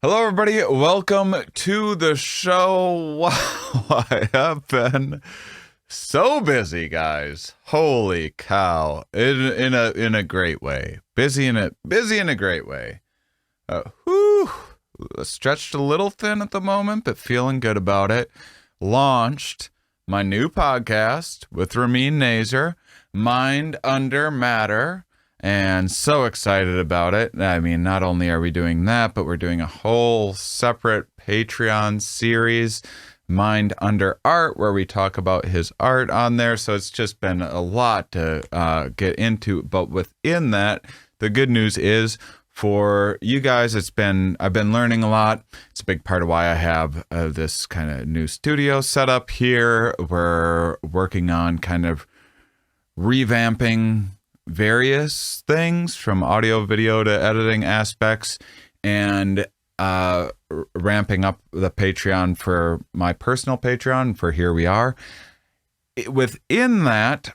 Hello, everybody. Welcome to the show. Wow, I have been so busy, guys. Holy cow! In a great way. Busy in a great way. Whew, stretched a little thin at the moment, but feeling good about it. Launched my new podcast with 𝕊𝕐𝕚 Mind Under Matter. And so excited about it. I mean, not only are we doing that, but we're doing a whole separate Patreon series, Mind Under Art, where we talk about his art on there. So it's just been a lot to get into. But within that, the good news is for you guys, I've been learning a lot. It's a big part of why I have this kind of new studio set up here. We're working on kind of revamping various things from audio, video to editing aspects, and ramping up the Patreon for my personal Patreon for Here We Are. Within that,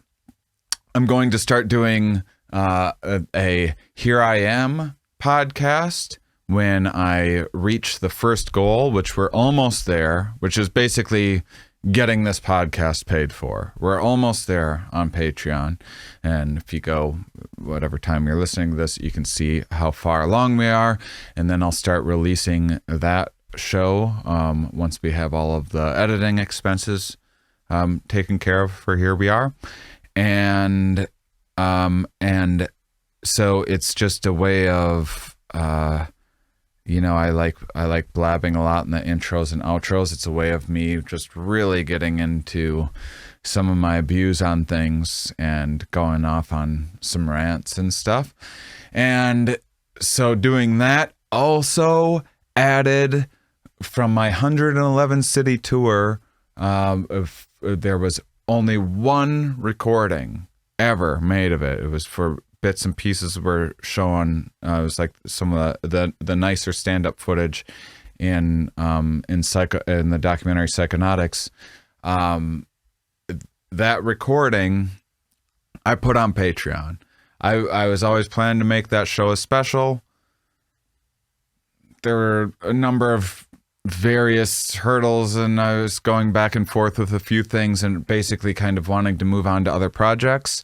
I'm going to start doing a Here I Am podcast when I reach the first goal, which we're almost there, which is basically getting this podcast paid for. We're almost there on Patreon. And if you go whatever time you're listening to this, you can see how far along we are. And then I'll start releasing that show once we have all of the editing expenses taken care of for Here We Are. And so it's just a way of I like blabbing a lot in the intros and outros. It's a way of me just really getting into some of my views on things and going off on some rants and stuff. And so doing that, also added from my 111 city tour, there was only one recording ever made of it. It was for bits and pieces were shown. It was like some of the nicer stand-up footage in the documentary Psychonautics. That recording I put on Patreon. I was always planning to make that show a special. There were a number of various hurdles, and I was going back and forth with a few things and basically kind of wanting to move on to other projects.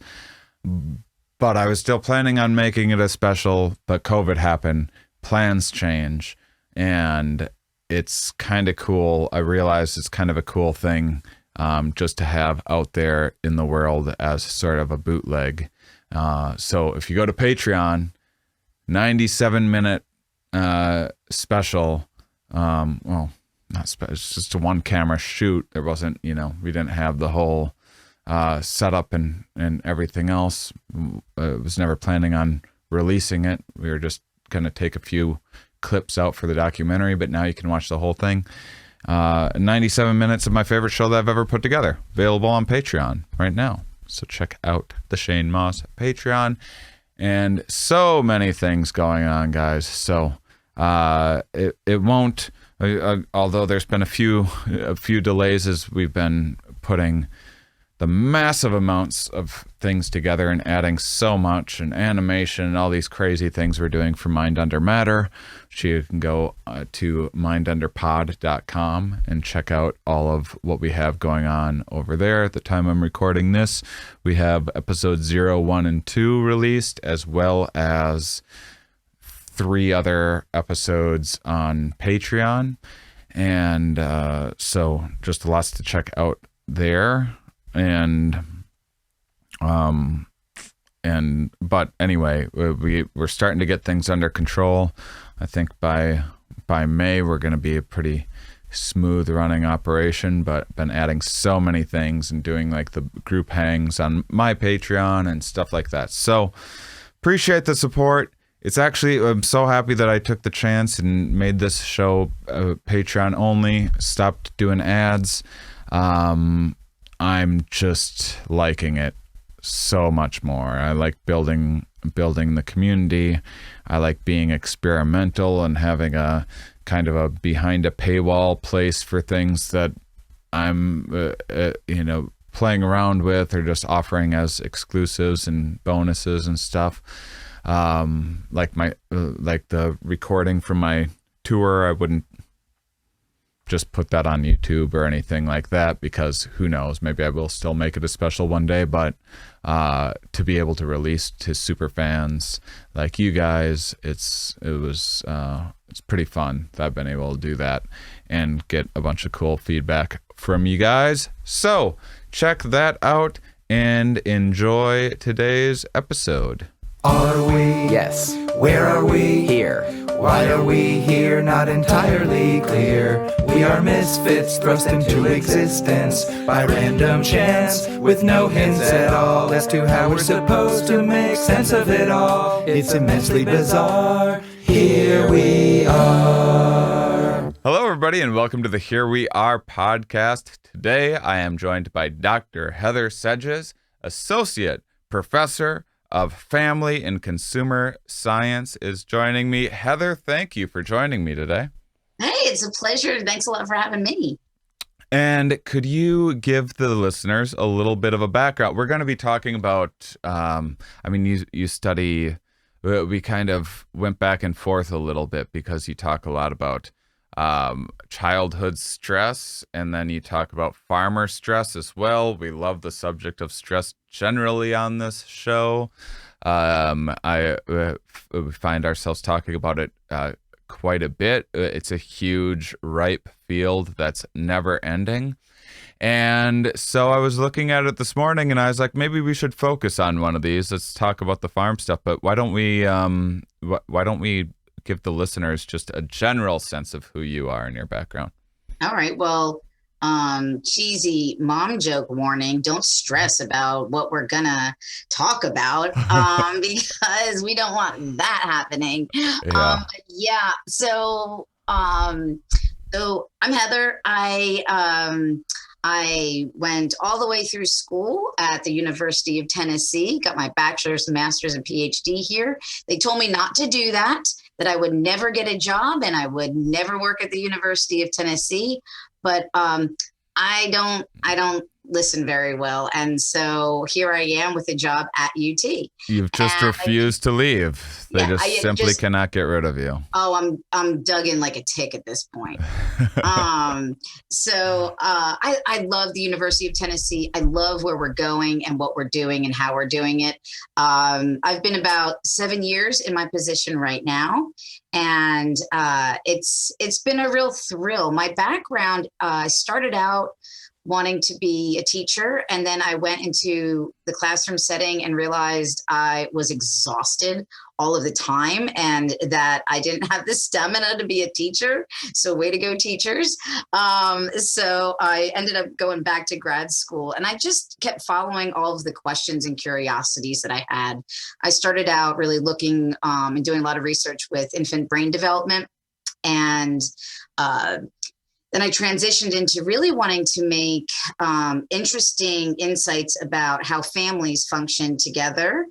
But I was still planning on making it a special, but COVID happened, plans change, and it's kind of cool. I realized it's kind of a cool thing just to have out there in the world as sort of a bootleg. So if you go to Patreon, 97-minute special, not special, it's just a one-camera shoot. There wasn't, we didn't have the whole setup and everything else. Was never planning on releasing it. We were just going to take a few clips out for the documentary, but now you can watch the whole thing. 97 minutes of my favorite show that I've ever put together, available on Patreon right now. So check out the Shane Mauss Patreon, and so many things going on, guys. So it won't, although there's been a few delays as we've been putting the massive amounts of things together and adding so much and animation and all these crazy things we're doing for Mind Under Matter. So you can go to mindunderpod.com and check out all of what we have going on over there. At the time I'm recording this, we have episodes 0, 1, and 2 released, as well as 3 other episodes on Patreon. And so just lots to check out there. But anyway, we're starting to get things under control. I think by May we're going to be a pretty smooth running operation, but been adding so many things and doing like the group hangs on my Patreon and stuff like that. So appreciate the support. It's actually, I'm so happy that I took the chance and made this show Patreon only, stopped doing ads. I'm just liking it so much more. I like building the community. I like being experimental and having a kind of a behind a paywall place for things that I'm, playing around with or just offering as exclusives and bonuses and stuff. Like the recording from my tour, I wouldn't just put that on YouTube or anything like that, because who knows, maybe I will still make it a special one day. But to be able to release to super fans like you guys, it's pretty fun that I've been able to do that and get a bunch of cool feedback from you guys. So check that out and enjoy today's episode. Are we? Yes. Where are we? Here. Why are we here? Not entirely clear. We are misfits thrust into existence by random chance, with no hints at all as to how we're supposed to make sense of it all. It's immensely bizarre. Here we are. Hello, everybody, and welcome to the Here We Are podcast. Today, I am joined by Dr. Heather Sedges, Associate Professor of Family and Consumer Science, is joining me. Heather, thank you for joining me today. Hey, it's a pleasure. Thanks a lot for having me. And could you give the listeners a little bit of a background? We're going to be talking about, you study, we kind of went back and forth a little bit because you talk a lot about childhood stress, and then you talk about farmer stress as well. We love the subject of stress generally on this show. We find ourselves talking about it quite a bit. It's a huge, ripe field that's never ending. And so I was looking at it this morning and I was like, maybe we should focus on one of these. Let's talk about the farm stuff. But why don't we give the listeners just a general sense of who you are and your background? All right. Well, cheesy mom joke warning. Don't stress about what we're gonna talk about because we don't want that happening. So I'm Heather. I went all the way through school at the University of Tennessee, got my bachelor's, master's, and PhD here. They told me not to do that I would never get a job and I would never work at the University of Tennessee. But I don't listen very well. And so here I am with a job at UT. You've just refused to leave. They simply cannot get rid of you. Oh, I'm dug in like a tick at this point. I love the University of Tennessee. I love where we're going and what we're doing and how we're doing it. I've been about 7 years in my position right now. And it's been a real thrill. My background, I started out wanting to be a teacher, and then I went into the classroom setting and realized I was exhausted all of the time and that I didn't have the stamina to be a teacher. So way to go, teachers. So I ended up going back to grad school, and I just kept following all of the questions and curiosities that I had. I started out really looking and doing a lot of research with infant brain development, and then I transitioned into really wanting to make interesting insights about how families function together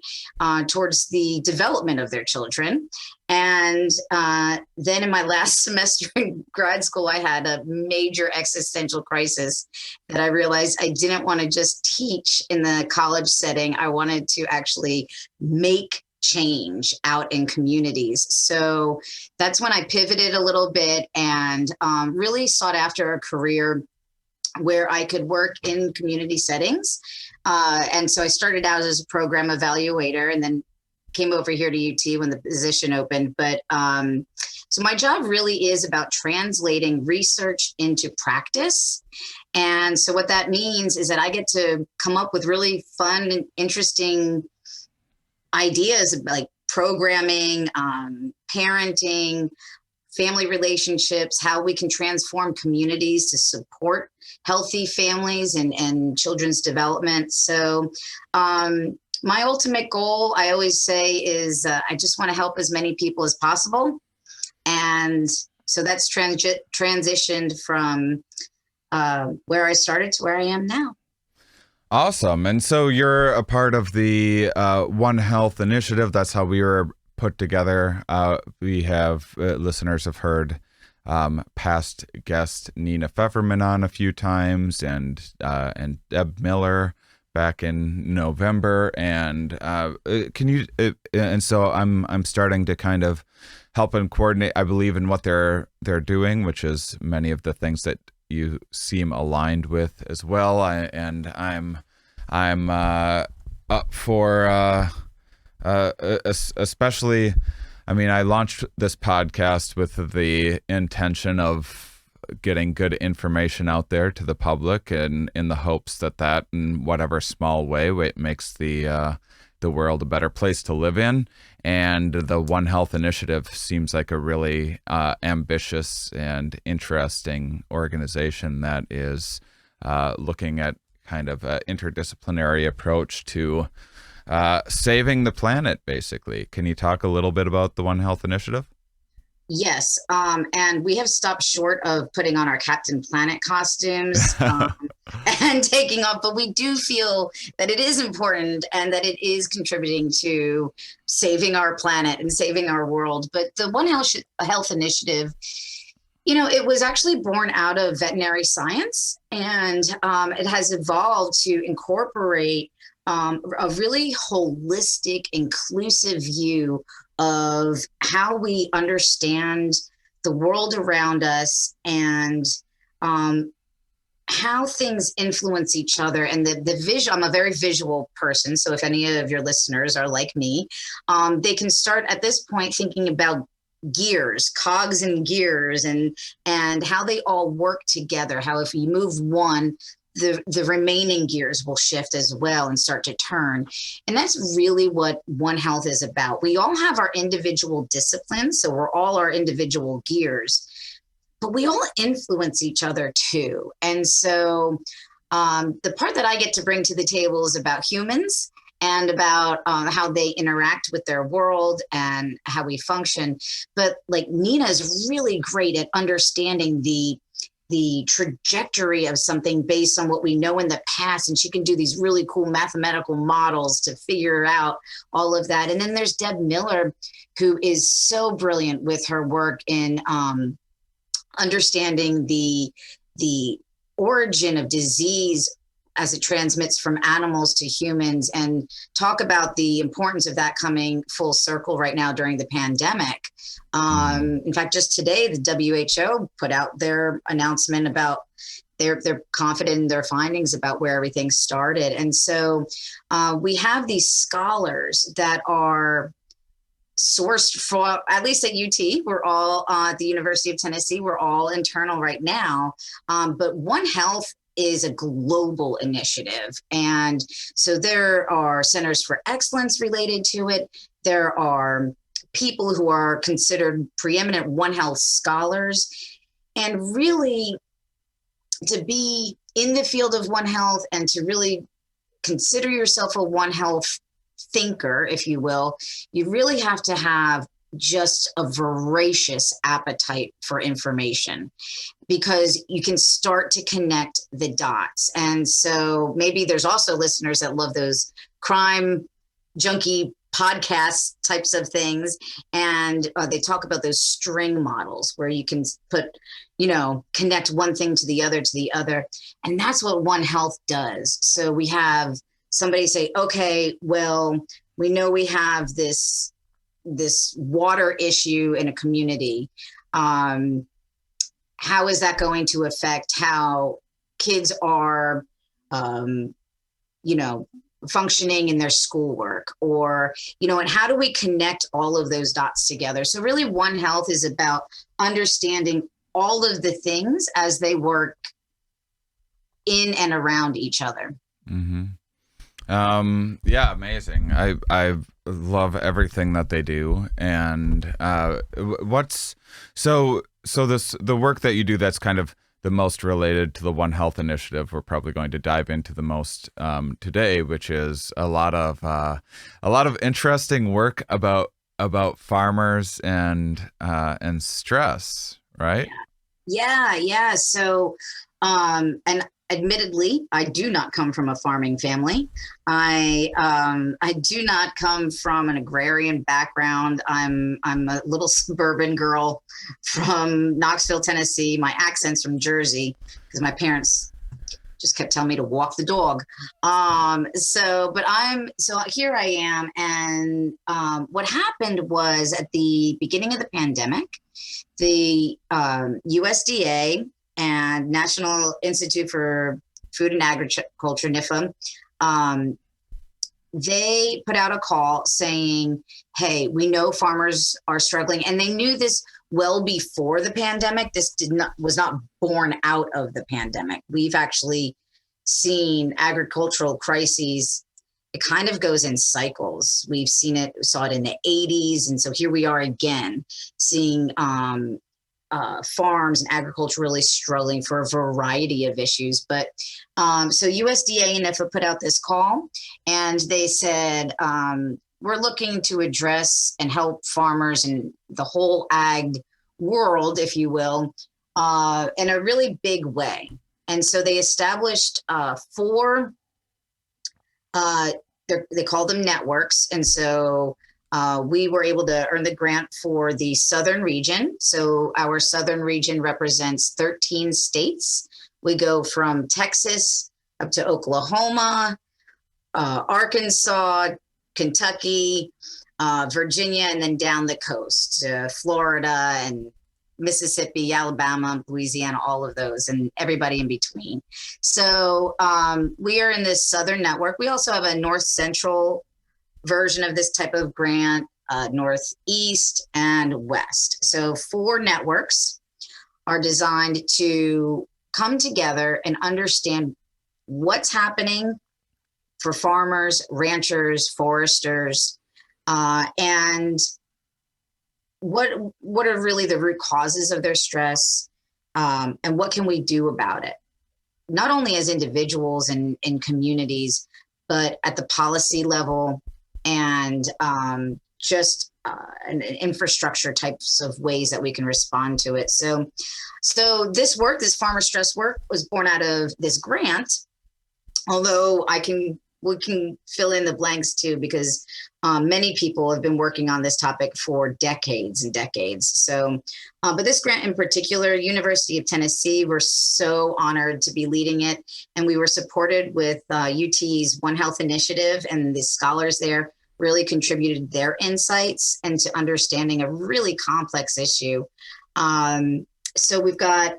towards the development of their children. And then in my last semester in grad school, I had a major existential crisis that I realized I didn't want to just teach in the college setting. I wanted to actually make change out in communities. So that's when I pivoted a little bit and really sought after a career where I could work in community settings. And so I started out as a program evaluator and then came over here to UT when the position opened. But so my job really is about translating research into practice. And so what that means is that I get to come up with really fun and interesting ideas like programming, parenting, family relationships, how we can transform communities to support healthy families and children's development. So my ultimate goal, I always say, is I just want to help as many people as possible. And so that's transitioned from where I started to where I am now. Awesome. And so you're a part of the One Health initiative. That's how we were put together. We have listeners have heard past guest Nina Pfefferman on a few times, and Deb Miller back in November. And can you? And so I'm starting to kind of helping coordinate, I believe, in what they're doing, which is many of the things that you seem aligned with as well. I'm up for especially. I mean, I launched this podcast with the intention of getting good information out there to the public, and in the hopes that in whatever small way makes the world a better place to live in. And the One Health Initiative seems like a really ambitious and interesting organization that is looking at kind of an interdisciplinary approach to saving the planet, basically. Can you talk a little bit about the One Health Initiative? Yes, and we have stopped short of putting on our Captain Planet costumes and taking off, but we do feel that it is important and that it is contributing to saving our planet and saving our world. But the One Health Initiative, it was actually born out of veterinary science, and it has evolved to incorporate a really holistic, inclusive view of how we understand the world around us and how things influence each other. And the vision, I'm a very visual person, so if any of your listeners are like me, they can start at this point thinking about gears, cogs and gears, and how they all work together, how if you move one, the remaining gears will shift as well and start to turn. And that's really what One Health is about. We all have our individual disciplines, so we're all our individual gears, but we all influence each other too. And so the part that I get to bring to the table is about humans and about how they interact with their world and how we function. But like Nina is really great at understanding the trajectory of something based on what we know in the past. And she can do these really cool mathematical models to figure out all of that. And then there's Deb Miller, who is so brilliant with her work in understanding the origin of disease as it transmits from animals to humans, and talk about the importance of that coming full circle right now during the pandemic. In fact, just today, the WHO put out their announcement about they're confident in their findings about where everything started. And so we have these scholars that are sourced for, at least at UT, we're all at the University of Tennessee, we're all internal right now. But One Health is a global initiative. And so there are centers for excellence related to it. There are people who are considered preeminent One Health scholars. And really, to be in the field of One Health and to really consider yourself a One Health thinker, if you will, you really have to have just a voracious appetite for information, because you can start to connect the dots. And so maybe there's also listeners that love those crime junkie podcast types of things. And they talk about those string models where you can put, connect one thing to the other. And that's what One Health does. So we have somebody say, okay, well, we know we have this water issue in a community. How is that going to affect how kids are, functioning in their schoolwork, or, and how do we connect all of those dots together? So really One Health is about understanding all of the things as they work in and around each other. Mm-hmm. Yeah, amazing. I love everything that they do. And the work that you do that's kind of the most related to the One Health Initiative, we're probably going to dive into the most today, which is a lot of interesting work about farmers and stress, right? Yeah. So, and admittedly, I do not come from a farming family. I do not come from an agrarian background. I'm a little suburban girl from Knoxville, Tennessee. My accent's from Jersey because my parents just kept telling me to walk the dog. So here I am. And what happened was at the beginning of the pandemic, the USDA and National Institute for Food and Agriculture, NIFA, they put out a call saying, hey, we know farmers are struggling. And they knew this well before the pandemic. This was not born out of the pandemic. We've actually seen agricultural crises. It kind of goes in cycles. We saw it in the 80s. And so here we are again, seeing farms and agriculture really struggling for a variety of issues. But so USDA and NIFA put out this call, and they said, we're looking to address and help farmers and the whole ag world, if you will, in a really big way. And so they established four, they call them networks. And so we were able to earn the grant for the Southern region. So our Southern region represents 13 states. We go from Texas up to Oklahoma, Arkansas, Kentucky, Virginia, and then down the coast to Florida and Mississippi, Alabama, Louisiana, all of those, and everybody in between. So we are in this Southern network. We also have a North Central version of this type of grant, Northeast and West. So 4 networks are designed to come together and understand what's happening for farmers, ranchers, foresters, and what are really the root causes of their stress, and what can we do about it? Not only as individuals and in communities, but at the policy level and just an infrastructure types of ways that we can respond to it. So this work, this farmer stress work, was born out of this grant, although we can fill in the blanks too, because many people have been working on this topic for decades and decades. So, but this grant in particular, University of Tennessee, we're so honored to be leading it. And we were supported with UT's One Health Initiative, and the scholars there really contributed their insights into understanding a really complex issue. So we've got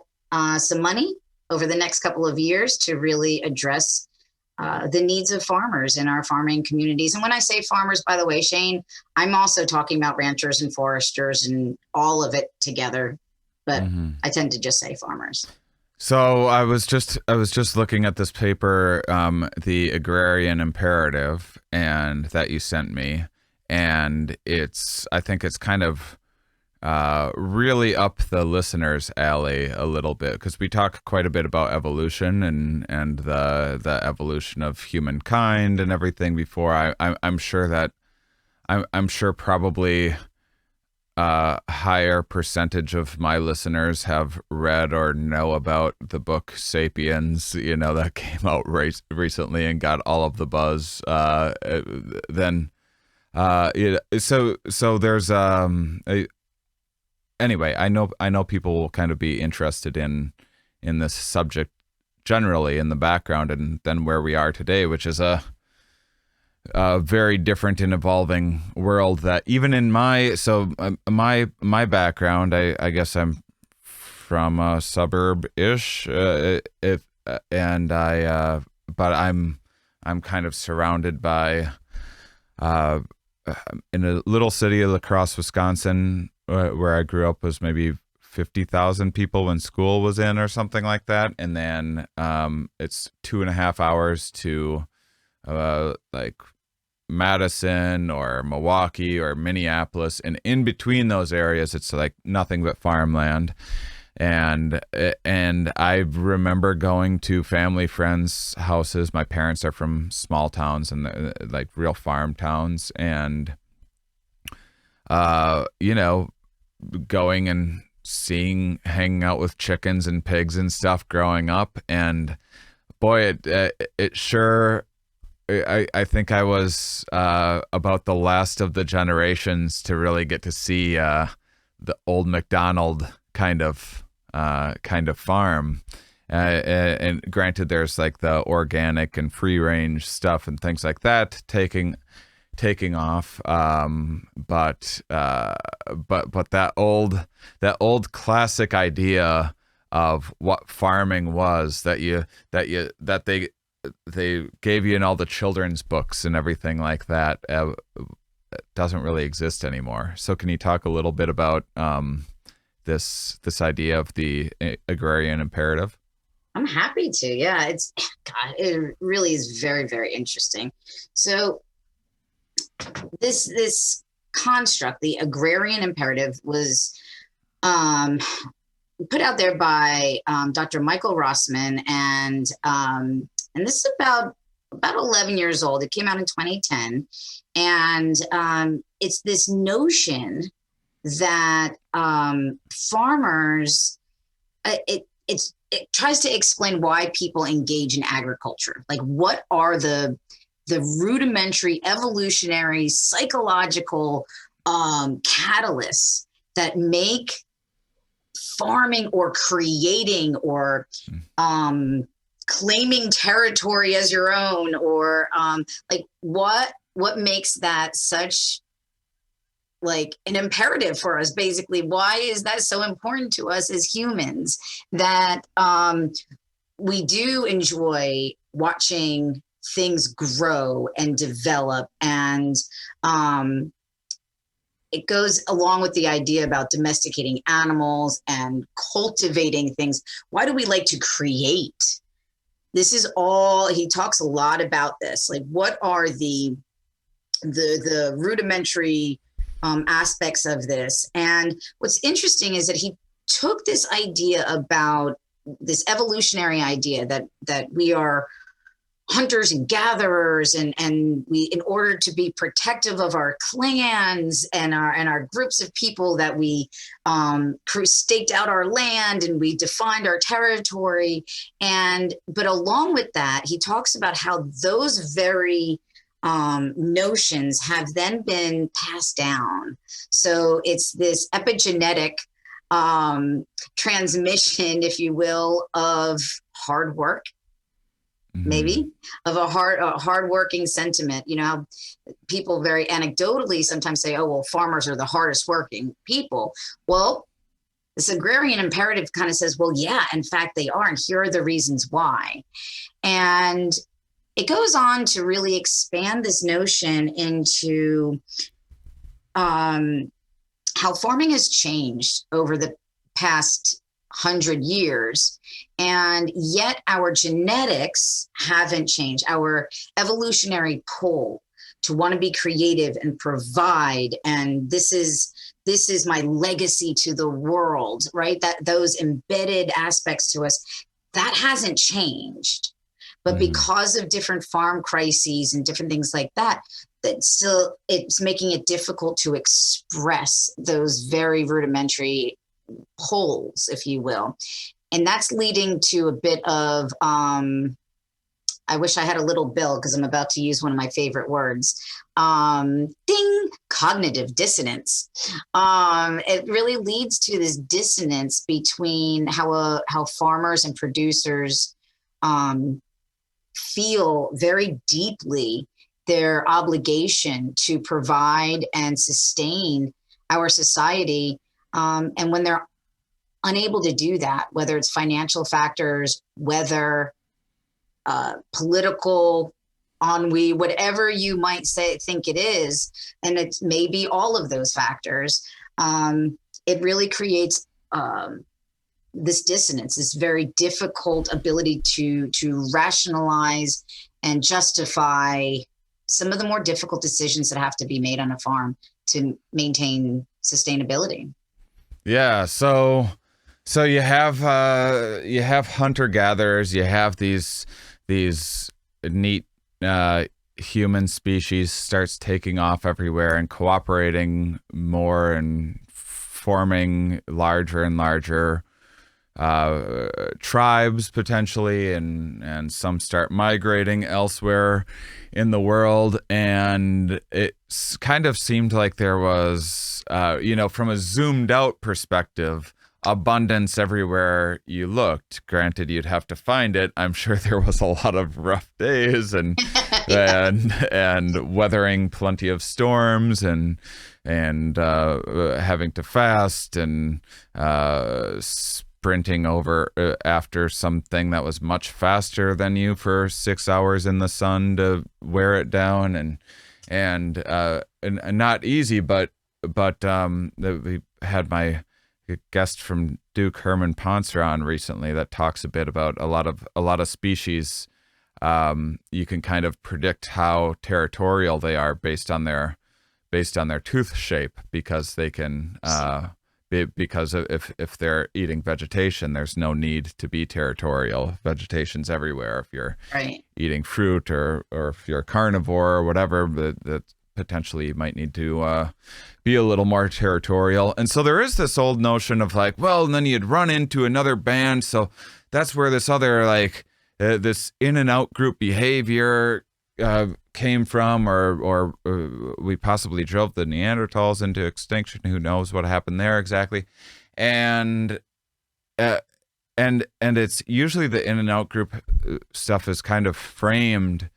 some money over the next couple of years to really address the needs of farmers in our farming communities. And when I say farmers, by the way, Shane, I'm also talking about ranchers and foresters and all of it together, but I tend to just say farmers. So I was just looking at this paper, the Agrarian Imperative, and that you sent me, and I think it's kind of really up the listener's alley a little bit, because we talk quite a bit about evolution and the evolution of humankind and everything before. I'm sure probably a higher percentage of my listeners have read or know about the book *Sapiens*, that came out recently and got all of the buzz. So there's anyway, I know people will kind of be interested in this subject generally in the background, and then where we are today, which is a very different and evolving world. That even in my background, I guess I'm from a suburb-ish, but I'm kind of surrounded by in a little city of La Crosse, Wisconsin, where I grew up, was maybe 50,000 people when school was in or something like that. And then it's 2.5 hours to like Madison or Milwaukee or Minneapolis. And in between those areas, it's like nothing but farmland. And I remember going to family friends' houses. My parents are from small towns and like real farm towns. And, going and hanging out with chickens and pigs and stuff growing up. And boy, it sure, I think I was about the last of the generations to really get to see the old McDonald kind of farm. and granted, there's like the organic and free range stuff and things like that taking off. But that old classic idea of what farming was, that they gave you in all the children's books and everything like that, doesn't really exist anymore. So can you talk a little bit about this idea of the agrarian imperative? I'm happy to. Yeah, it really is very, very interesting. So this construct, the agrarian imperative, was put out there by Dr. Michael Rossman, and this is about 11 years old. It came out in 2010, and it's this notion that farmers, it tries to explain why people engage in agriculture. Like, what are the rudimentary, evolutionary, psychological catalysts that make farming or creating or claiming territory as your own, or like what makes that such like an imperative for us? Basically, why is that so important to us as humans, that we do enjoy watching things grow and develop? And it goes along with the idea about domesticating animals and cultivating things. Why do we like to create? This is all, he talks a lot about this. Like, what are the rudimentary aspects of this? And what's interesting is that he took this idea about this evolutionary idea that we are hunters and gatherers, and we, in order to be protective of our clans and our groups of people, that we staked out our land and we defined our territory. But along with that, he talks about how those very notions have then been passed down. So it's this epigenetic transmission, if you will, of hard work, maybe, of a hardworking sentiment. You know, how people very anecdotally sometimes say, oh, well, farmers are the hardest working people. Well, this agrarian imperative kind of says, well, yeah, in fact, they are. And here are the reasons why. And it goes on to really expand this notion into how farming has changed over the past 100 years, and yet our genetics haven't changed. Our evolutionary pull to want to be creative and provide, and this is my legacy to the world, right? That those embedded aspects to us, that hasn't changed. But because of different farm crises and different things like that, that still, it's making it difficult to express those very rudimentary pulls, if you will. And that's leading to a bit of, I wish I had a little bill because I'm about to use one of my favorite words. Ding, cognitive dissonance. It really leads to this dissonance between how farmers and producers feel very deeply their obligation to provide and sustain our society. And when they're unable to do that, whether it's financial factors, whether political ennui, whatever you might think it is, and it's maybe all of those factors, it really creates this dissonance, this very difficult ability to rationalize and justify some of the more difficult decisions that have to be made on a farm to maintain sustainability. Yeah, so you have hunter gatherers, you have these neat human species starts taking off everywhere and cooperating more and forming larger and larger tribes potentially, and some start migrating elsewhere in the world. And it kind of seemed like there was, from a zoomed out perspective, abundance everywhere you looked. Granted, you'd have to find it. I'm sure there was a lot of rough days and and weathering plenty of storms and having to fast and sprinting over after something that was much faster than you for 6 hours in the sun to wear it down and not easy, but we had my guest from 𝕊𝕙𝕒𝕚 on recently that talks a bit about a lot of species. You can kind of predict how territorial they are based on their tooth shape, because they can because if they're eating vegetation, there's no need to be territorial. Vegetation's everywhere. If you're eating fruit or if you're a carnivore or whatever, that potentially you might need to be a little more territorial. And so there is this old notion of like, well, and then you'd run into another band. So that's where this other like this in and out group behavior came from, or we possibly drove the Neanderthals into extinction. Who knows what happened there exactly? And it's usually the in and out group stuff is kind of framed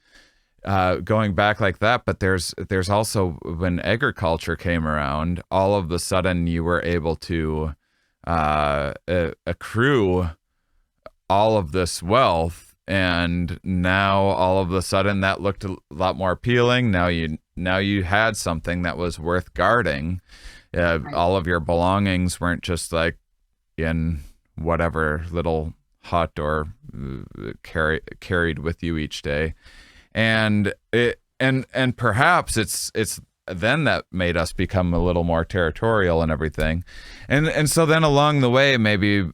going back like that, but there's also, when agriculture came around, all of a sudden you were able to accrue all of this wealth, and now all of a sudden that looked a lot more appealing. Now you had something that was worth guarding. All of your belongings weren't just like in whatever little hut or carried with you each day. And perhaps it's then that made us become a little more territorial and everything, and so then along the way, maybe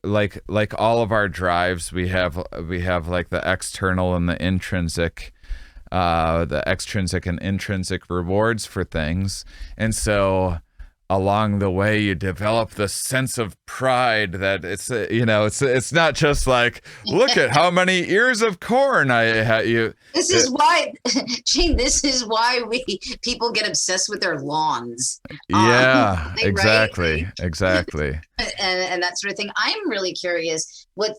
like all of our drives, we have like the external and the extrinsic and intrinsic rewards for things, and so along the way you develop the sense of pride that it's not just like, look at how many ears of corn I had. This is why, Shane, people get obsessed with their lawns. Yeah, exactly. Exactly. And that sort of thing. I'm really curious what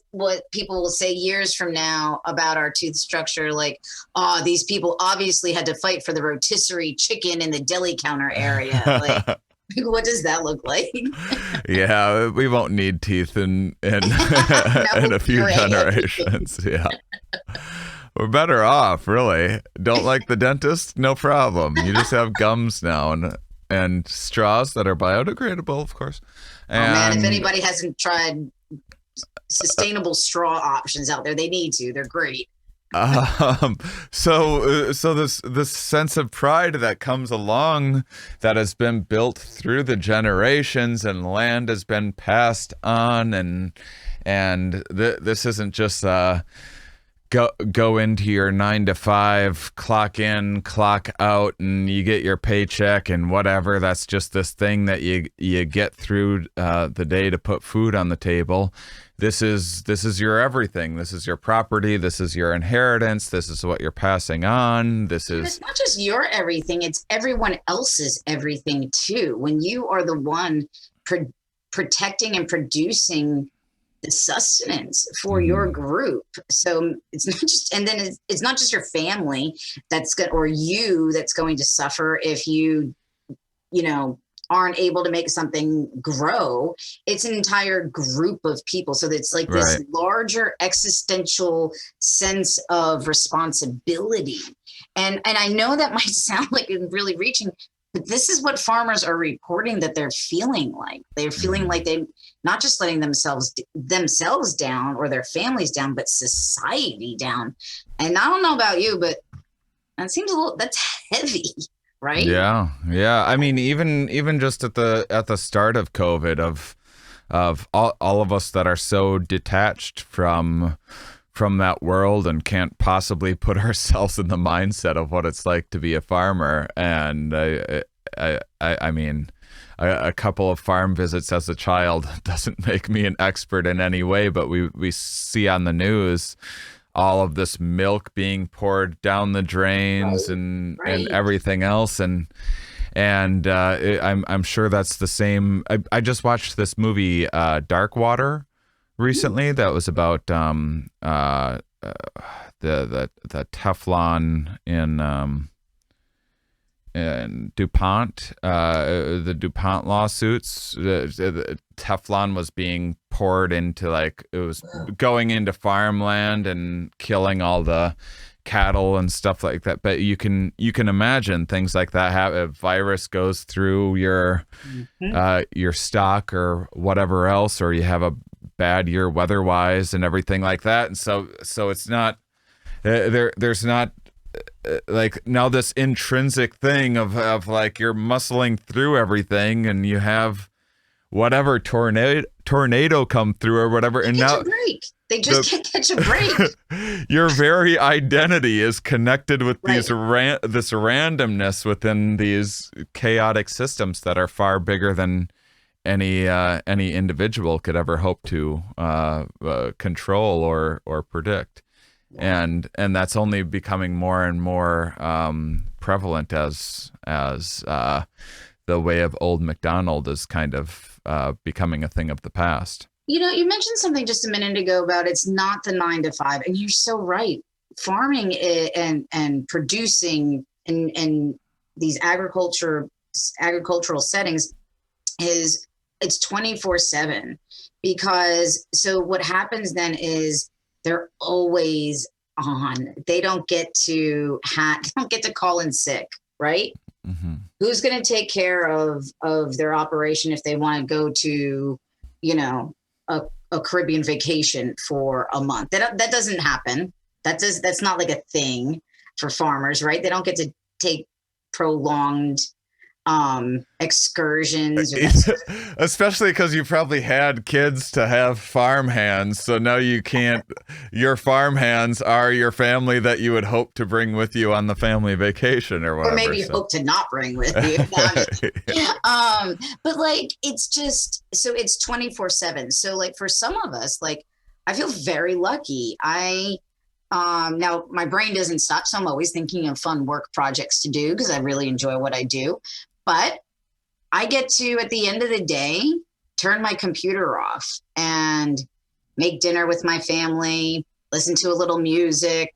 people will say years from now about our tooth structure. Like, these people obviously had to fight for the rotisserie chicken in the deli counter area. Like, what does that look like? Yeah, we won't need teeth in a few generations. Yeah, we're better off, really. Don't like the dentist? No problem. You just have gums now and straws that are biodegradable, of course. And, oh man, if anybody hasn't tried sustainable straw options out there, they need to. They're great. So this sense of pride that comes along, that has been built through the generations, and land has been passed on, and this isn't just go into your 9 to 5, clock in, clock out, and you get your paycheck and whatever. That's just this thing that you get through the day to put food on the table. This is your everything. This is your property. This is your inheritance. This is what you're passing on. It's not just your everything. It's everyone else's everything too. When you are the one protecting and producing the sustenance for your group. So it's not just, and then it's not just your family that's going to suffer if you aren't able to make something grow. It's an entire group of people. So it's like this larger existential sense of responsibility. And I know that might sound like it's really reaching, but this is what farmers are reporting that they're feeling like. They're feeling like they're not just letting themselves down or their families down, but society down. And I don't know about you, but that seems that's heavy. Right? Yeah. I mean, even just at the start of COVID, of all of us that are so detached from that world and can't possibly put ourselves in the mindset of what it's like to be a farmer. And I mean, a couple of farm visits as a child doesn't make me an expert in any way, but we see on the news all of this milk being poured down the drains and everything else. And And I'm sure that's the same. I just watched this movie, Dark Water, recently. That was about the Teflon in DuPont, the DuPont lawsuits. The Teflon was being poured into, like, it was going into farmland and killing all the cattle and stuff like that. But you can imagine things like that happen. A virus goes through your stock or whatever else, or you have a bad year weather-wise and everything like that. And so it's not there's not like now this intrinsic thing of like you're muscling through everything, and you have whatever tornado come through or whatever, and now a break. They just can't catch a break. Your very identity is connected with Right. this randomness within these chaotic systems that are far bigger than any individual could ever hope to control or predict. And that's only becoming more and more prevalent as the way of old MacDonald is kind of becoming a thing of the past. You know, you mentioned something just a minute ago about it's not the 9 to 5, and you're so right. Farming and producing in these agricultural settings it's 24/7, because so what happens then is they're always on. They don't get to call in sick, right? Mm-hmm. Who's going to take care of their operation if they want to go to, a Caribbean vacation for a month? That doesn't happen. That's not like a thing for farmers, right? They don't get to take prolonged excursions, especially because you probably had kids to have farm hands, so now you can't. Your farm hands are your family that you would hope to bring with you on the family vacation or whatever. Or maybe you hope to not bring with you. But like it's just so it's 24/7. So like for some of us, like I feel very lucky. Now my brain doesn't stop, so I'm always thinking of fun work projects to do because I really enjoy what I do. But I get to, at the end of the day, turn my computer off and make dinner with my family, listen to a little music,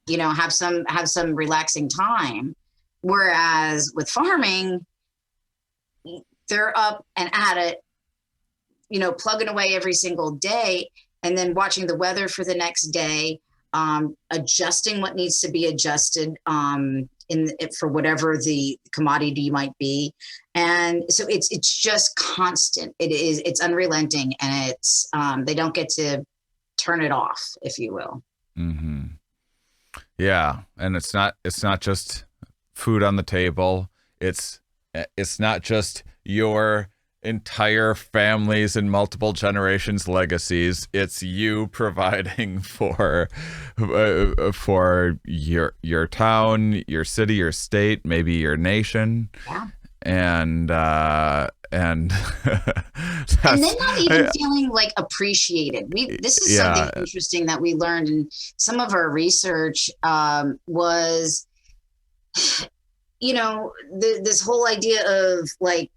have some relaxing time. Whereas with farming, they're up and at it, plugging away every single day, and then watching the weather for the next day, adjusting what needs to be adjusted for whatever the commodity might be. And so it's just constant. It's unrelenting, and it's they don't get to turn it off, if you will. Mm-hmm. Yeah, and it's not just food on the table. It's not just your entire families and multiple generations legacies. It's you providing for your town, your city, your state, maybe your nation. Yeah. And and then not even feeling like appreciated. This is something interesting that we learned in some of our research, was this whole idea of like,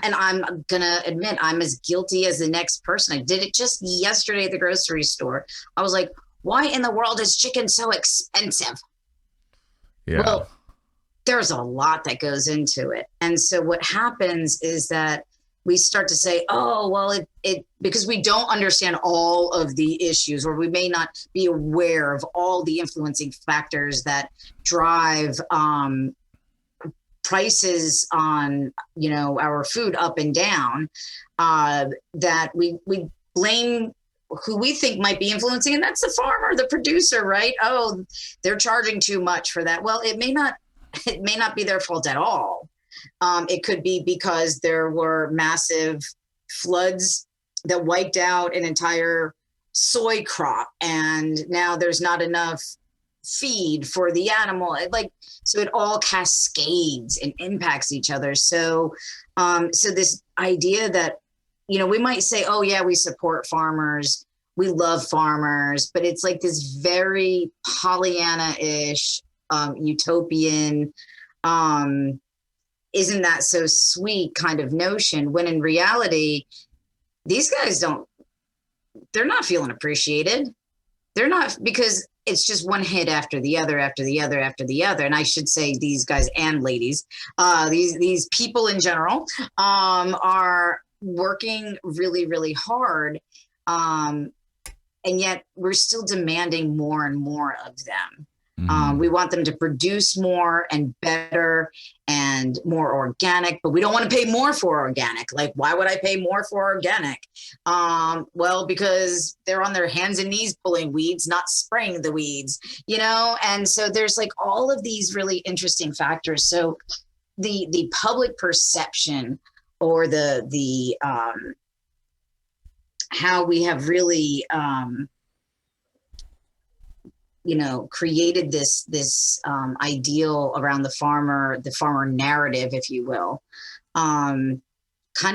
and I'm gonna admit I'm as guilty as the next person. I did it just yesterday at the grocery store. I was like, why in the world is chicken so expensive? Yeah. Well, there's a lot that goes into it. And so what happens is that we start to say, oh, well, it because we don't understand all of the issues, or we may not be aware of all the influencing factors that drive prices on our food up and down, that we blame who we think might be influencing, and that's the farmer, the producer, right? Oh, they're charging too much for that. Well, it may not be their fault at all. It could be because there were massive floods that wiped out an entire soy crop, and now there's not enough feed for the animal. So it all cascades and impacts each other. So this idea that, we might say, oh yeah, we support farmers, we love farmers, but it's like this very Pollyanna-ish, utopian, isn't that so sweet kind of notion, when in reality, these guys they're not feeling appreciated. They're not, because it's just one hit after the other, after the other, after the other. And I should say these guys and ladies, these people in general, are working really, really hard. And yet we're still demanding more and more of them. We want them to produce more and better and more organic, but we don't want to pay more for organic. Like, why would I pay more for organic? Well, because they're on their hands and knees pulling weeds, not spraying the weeds, And so there's like all of these really interesting factors. So the public perception, or the how we have really created this ideal around the farmer narrative, if you will, kind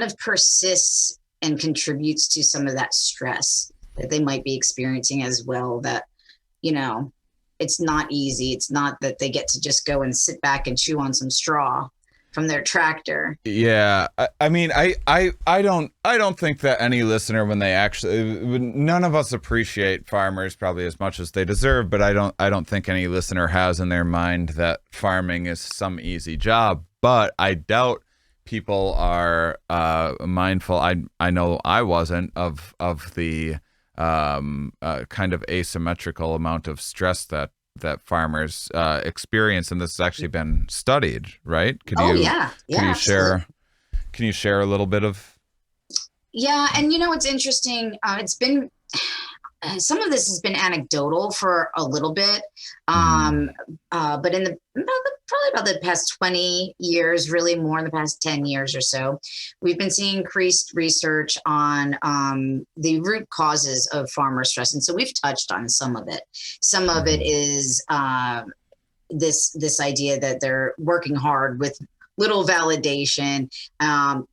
of persists and contributes to some of that stress that they might be experiencing as well. That, it's not easy. It's not that they get to just go and sit back and chew on some straw from their tractor. Yeah, I mean, I don't think that any listener, when they none of us appreciate farmers probably as much as they deserve, but I don't think any listener has in their mind that farming is some easy job. But I doubt people are mindful. I know I wasn't of the kind of asymmetrical amount of stress that farmers experience, and this has actually been studied, right? Can you share a little bit of? Yeah, and it's interesting. It's been some of this has been anecdotal for a little bit, but in probably about the past 20 years, really more in the past 10 years or so, we've been seeing increased research on the root causes of farmer stress. And so we've touched on some of it. Some of it is this idea that they're working hard with little validation,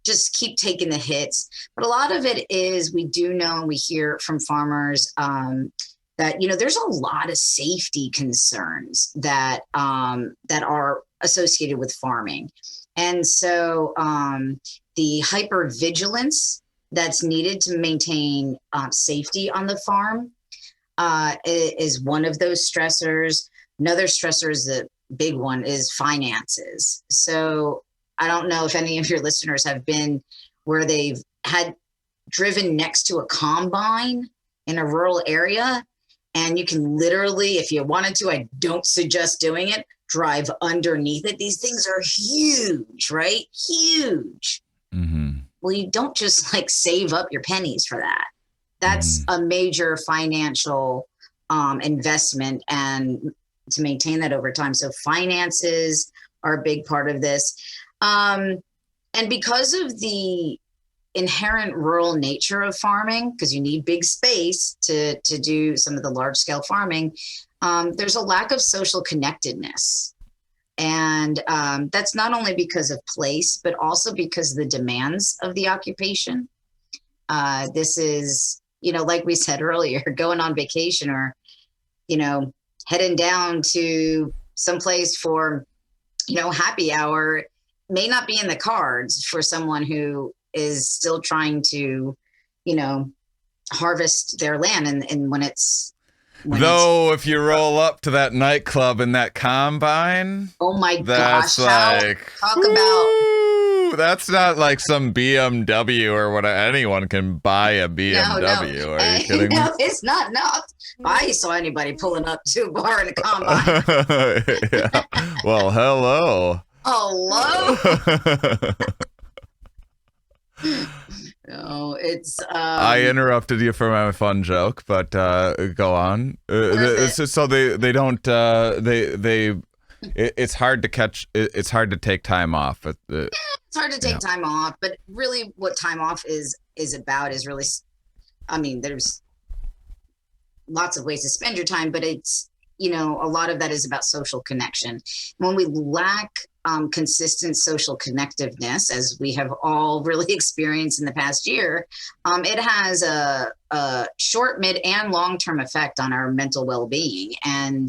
just keep taking the hits. But a lot of it is, we do know, and we hear from farmers that, there's a lot of safety concerns that are associated with farming. And so the hypervigilance that's needed to maintain safety on the farm is one of those stressors. Another stressor is the big one is finances. So I don't know if any of your listeners have been where they've had driven next to a combine in a rural area, and you can literally, if you wanted to, I don't suggest doing it, drive underneath it. These things are huge, right? Huge. Well, you don't just like save up your pennies for that. That's a major financial investment, and to maintain that over time. So finances are a big part of this. And because of the inherent rural nature of farming, because you need big space to do some of the large scale farming, there's a lack of social connectedness. And that's not only because of place, but also because of the demands of the occupation. This is, like we said earlier, going on vacation, or, heading down to someplace for, happy hour may not be in the cards for someone who is still trying to, harvest their land. And if you roll up to that nightclub in that combine, oh my gosh, talk about, that's not like some BMW or what. Anyone can buy a BMW. No. Are you kidding me? No, it's not. No, I saw anybody pulling up to a bar in a combine. Yeah. Well, hello. No, it's. I interrupted you for my fun joke, but go on. So they don't. It's hard to catch. It's hard to take time off. It's hard to take time off, but really, what time off is about is really. I mean, there's lots of ways to spend your time, but it's, a lot of that is about social connection. When we lack consistent social connectiveness, as we have all really experienced in the past year, it has a short, mid, and long-term effect on our mental well-being. And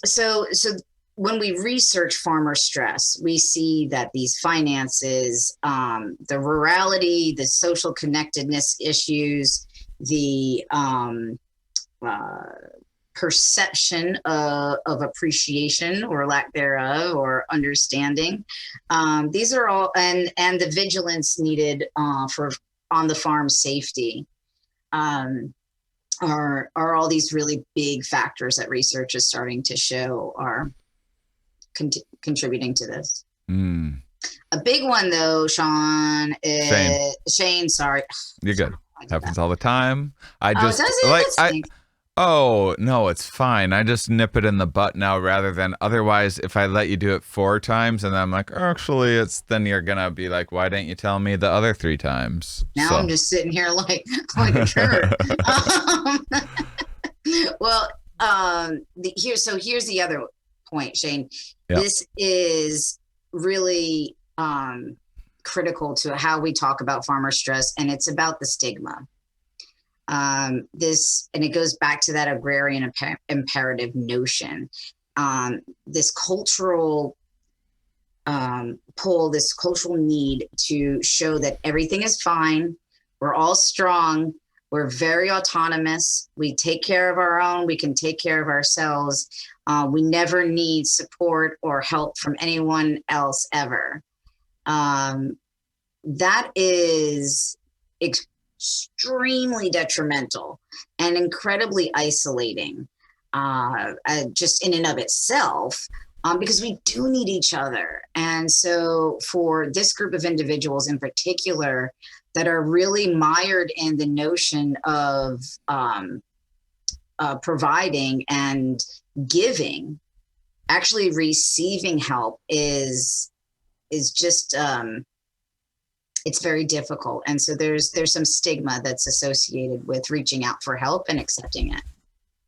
so when we research farmer stress, we see that these finances, the rurality, the social connectedness issues, the perception of appreciation or lack thereof or understanding. These are all, and the vigilance needed for on the farm safety. Are all these really big factors that research is starting to show are contributing to this. A big one though, Sean, is Shane. Sorry, you're good. Happens all the time. I just does it? Oh, no, it's fine. I just nip it in the butt now rather than otherwise if I let you do it 4 times and then I'm like, actually, then you're going to be like, why didn't you tell me the other 3 times? Now I'm just sitting here like a jerk. Well, here's the other point, Shane. Yeah. This is really critical to how we talk about farmer stress, and it's about the stigma. And it goes back to that agrarian imperative notion. This cultural pull, this cultural need to show that everything is fine. We're all strong. We're very autonomous. We take care of our own. We can take care of ourselves. We never need support or help from anyone else ever. That is extremely detrimental and incredibly isolating, just in and of itself, because we do need each other. And so for this group of individuals in particular that are really mired in the notion of providing and giving, actually receiving help is just it's very difficult. And so there's some stigma that's associated with reaching out for help and accepting it.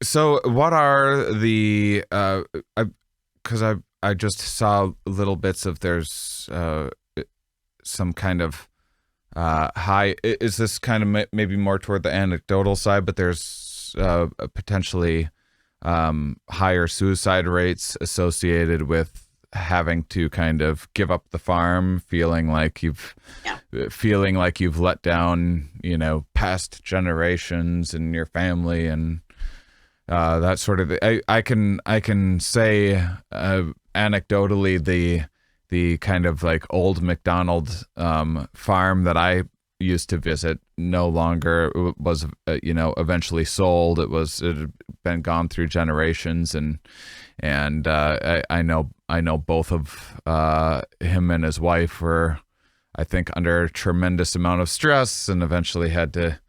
So what are the, because I just saw little bits of there's some kind of high, is this kind of maybe more toward the anecdotal side, but there's potentially higher suicide rates associated with having to kind of give up the farm, feeling like you've let down, past generations and your family and that sort of. I can say anecdotally the kind of like old McDonald farm that I used to visit no longer was eventually sold. It had been gone through generations, and I know both of him and his wife were, I think, under a tremendous amount of stress and eventually had to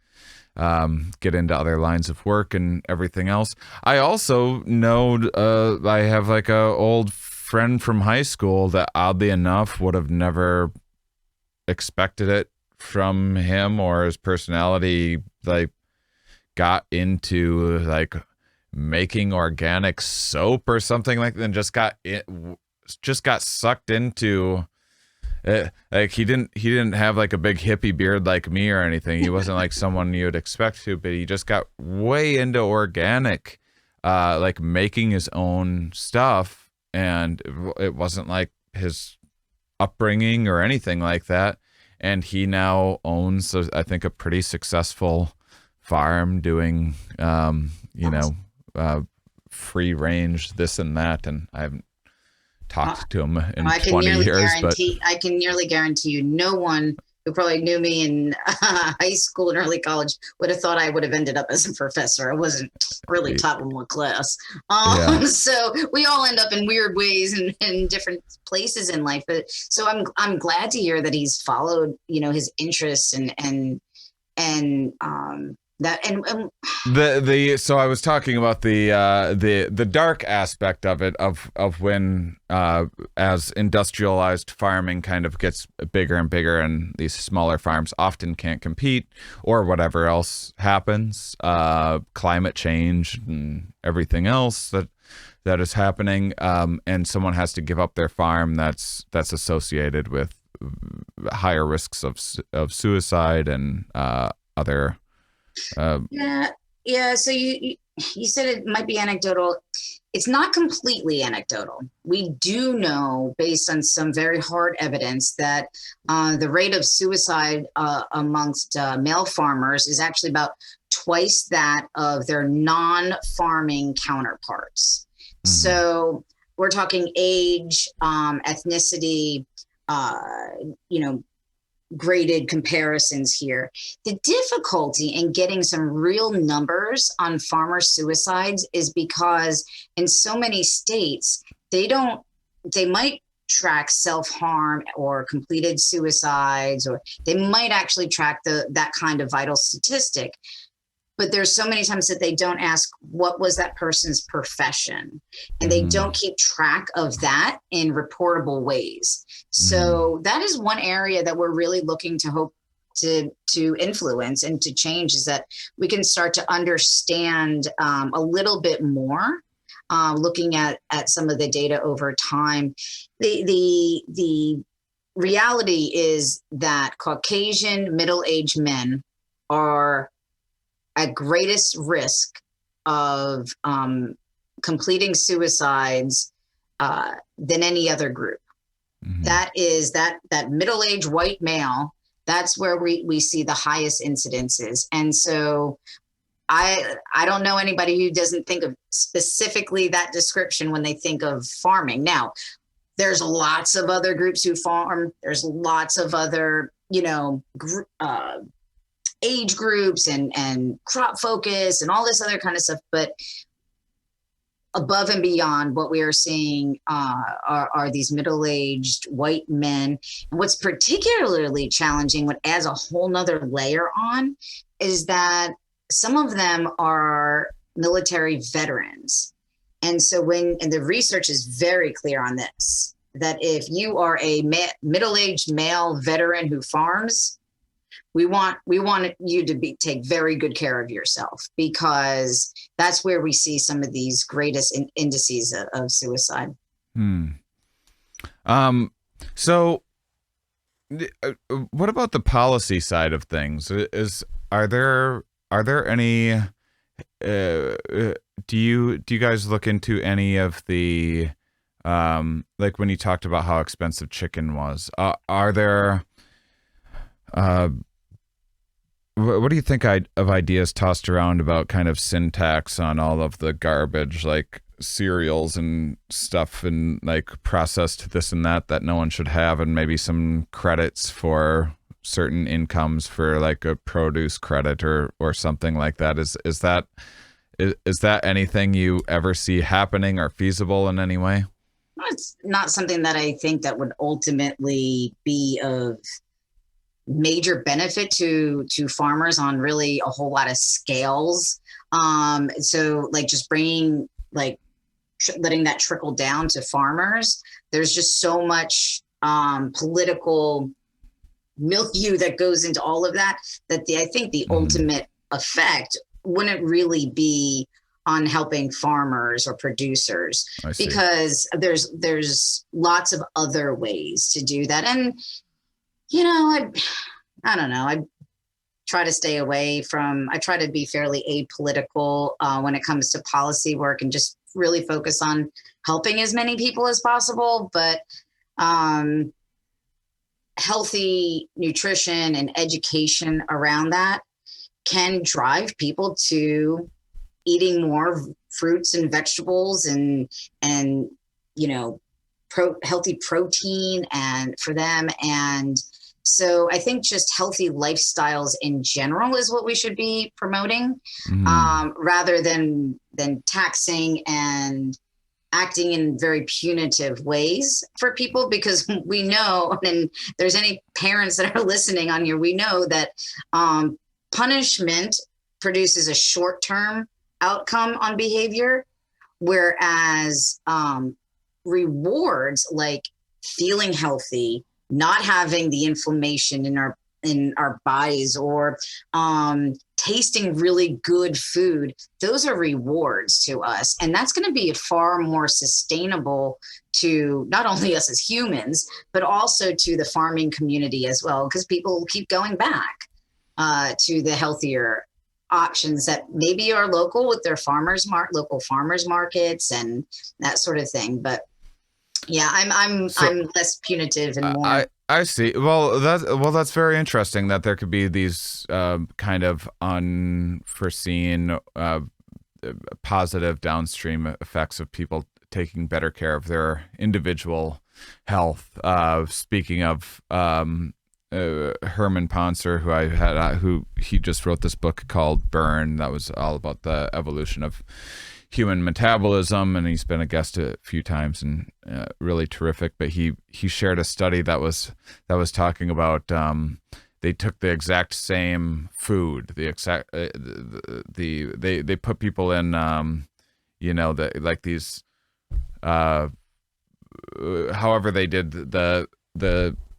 get into other lines of work and everything else. I also know I have like a old friend from high school that oddly enough would have never expected it from him or his personality, like got into like making organic soap or something like that, and just got sucked into it. Like he didn't have like a big hippie beard like me or anything. He wasn't like someone you'd expect to, but he just got way into organic, like making his own stuff, and it wasn't like his upbringing or anything like that. And he now owns, I think, a pretty successful farm doing, free range, this and that. And I haven't talked to him in 20 years. But I can nearly guarantee you no one who probably knew me in high school and early college would have thought I would have ended up as a professor. I wasn't really top of my class. So we all end up in weird ways and in different places in life. But so I'm glad to hear that he's followed, his interests and so I was talking about the dark aspect of it, of when as industrialized farming kind of gets bigger and bigger, and these smaller farms often can't compete, or whatever else happens, climate change and everything else that is happening, and someone has to give up their farm that's associated with higher risks of suicide and other. So you said it might be anecdotal. it's not completely anecdotal. We do know, based on some very hard evidence, that the rate of suicide amongst male farmers is actually about twice that of their non-farming counterparts. So we're talking age, ethnicity, graded comparisons here. The difficulty in getting some real numbers on farmer suicides is because in so many states, they might track self-harm or completed suicides, or they might actually track that kind of vital statistic. But there's so many times that they don't ask what was that person's profession, and they don't keep track of that in reportable ways. So that is one area that we're really looking to hope to influence and to change, is that we can start to understand a little bit more, looking at some of the data over time. The reality is that Caucasian middle-aged men are at greatest risk of completing suicides than any other group. That is that middle-aged white male. That's where we see the highest incidences. And so I don't know anybody who doesn't think of specifically that description when they think of farming. Now, there's lots of other groups who farm. There's lots of other, age groups and crop focus and all this other kind of stuff. But above and beyond, what we are seeing are these middle-aged white men. And what's particularly challenging, what adds a whole nother layer on, is that some of them are military veterans. And so and the research is very clear on this, that if you are a middle-aged male veteran who farms, we want you to take very good care of yourself, because that's where we see some of these greatest indices of suicide. So what about the policy side of things? Are there any, do you guys look into any of the, like when you talked about how expensive chicken was, are there, what do you think of ideas tossed around about kind of syntax on all of the garbage, like cereals and stuff, and like processed this and that no one should have, and maybe some credits for certain incomes for like a produce credit or something like that? Is that anything you ever see happening or feasible in any way? It's not something that I think that would ultimately be of major benefit to farmers on really a whole lot of scales. So like just bringing, like letting that trickle down to farmers, there's just so much political milieu that goes into all of that, I think the ultimate effect wouldn't really be on helping farmers or producers, because there's lots of other ways to do that. And I don't know. I try to stay away from, I try to be fairly apolitical when it comes to policy work, and just really focus on helping as many people as possible. But healthy nutrition and education around that can drive people to eating more fruits and vegetables and healthy protein and for them. And so I think just healthy lifestyles in general is what we should be promoting, rather than taxing and acting in very punitive ways for people, because we know, and there's any parents that are listening on here, we know that punishment produces a short-term outcome on behavior, whereas rewards like feeling healthy, not having the inflammation in our bodies, or tasting really good food, those are rewards to us. And that's going to be far more sustainable to not only us as humans, but also to the farming community as well, because people keep going back to the healthier options that maybe are local with their local farmers markets and that sort of thing. But yeah, I'm less punitive and more. I see. Well, that's very interesting that there could be these kind of unforeseen positive downstream effects of people taking better care of their individual health. Speaking of Herman Poncer, who I had, he just wrote this book called Burn that was all about the evolution of human metabolism, and he's been a guest a few times and really terrific. But he shared a study that was talking about they took the exact same food, they put people in like these however they did the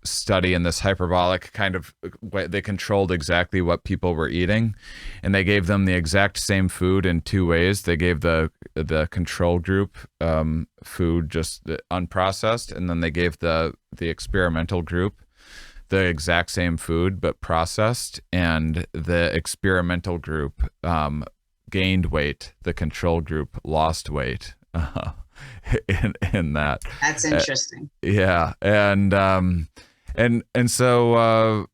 study in this hyperbolic kind of way. They controlled exactly what people were eating, and they gave them the exact same food in two ways. They gave the control group food just unprocessed, and then they gave the experimental group the exact same food but processed, and the experimental group gained weight, the control group lost weight in that. That's interesting. Yeah. And so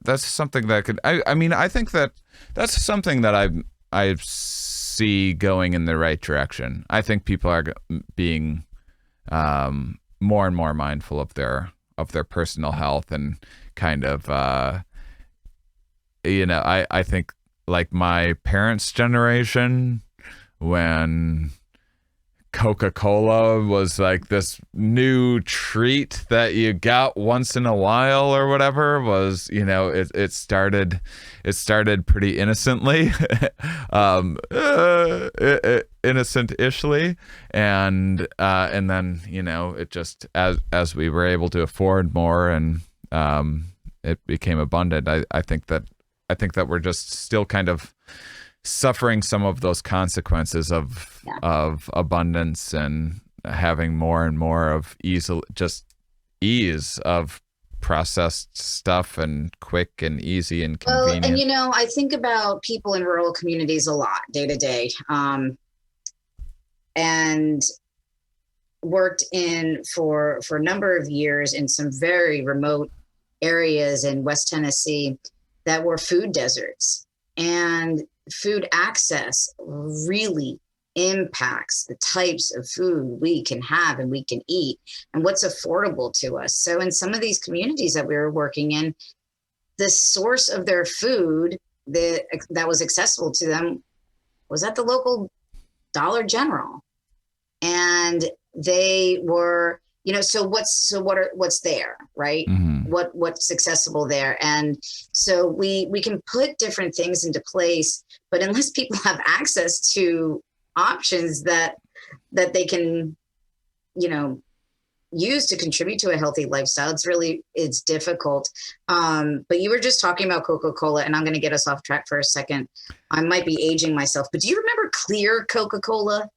that's something that could I think that's something that I see going in the right direction. I think people are being more and more mindful of their personal health, and kind of I think like my parents' generation, when Coca-Cola was like this new treat that you got once in a while or whatever, was, it started pretty innocently, innocent-ishly, and then it just, as we were able to afford more, and it became abundant. I think that we're just still kind of suffering some of those consequences of abundance, and having more and more of ease of processed stuff, and quick and easy and convenient. Well, and I think about people in rural communities a lot day to day, and worked for a number of years in some very remote areas in West Tennessee that were food deserts, and food access really impacts the types of food we can have and we can eat and what's affordable to us. So in some of these communities that we were working in, the source of their food that was accessible to them was at the local Dollar General. And they were, so what's there, right? Mm-hmm. What's accessible there. And so we can put different things into place, but unless people have access to options that they can, use to contribute to a healthy lifestyle, it's difficult. But you were just talking about Coca-Cola, and I'm going to get us off track for a second. I might be aging myself, but do you remember clear Coca-Cola?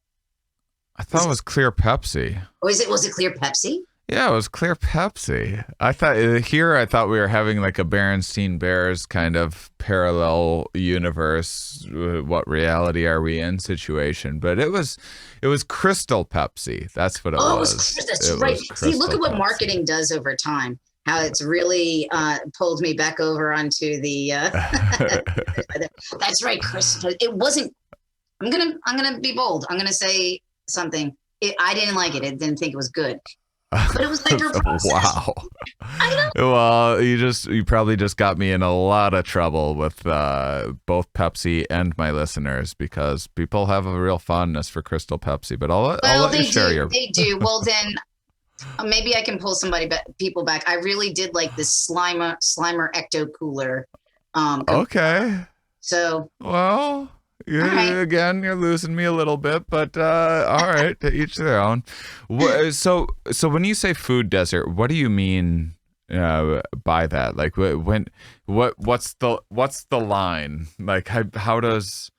I thought it was clear Pepsi. Oh, was it clear Pepsi? Yeah, it was clear Pepsi. I thought we were having like a Berenstein Bears kind of parallel universe, what reality are we in situation, but it was Crystal Pepsi. That's what it was. That's right. See, look at what Pepsi. Marketing does over time. How it's really pulled me back over onto the. That's right, Crystal. It wasn't. I'm gonna be bold. I'm gonna say something. I didn't like it. I didn't think it was good. But it was hyper processed. Wow. I know. Well, you probably just got me in a lot of trouble with both Pepsi and my listeners, because people have a real fondness for Crystal Pepsi. But I'll let you share your. They do. Well, then maybe I can pull people back. I really did like this Slimer Ecto Cooler. Okay. So. Well. Right. Again, you're losing me a little bit, but all right, to each their own. So when you say food desert, what do you mean by that? Like, what's the line? Like, how does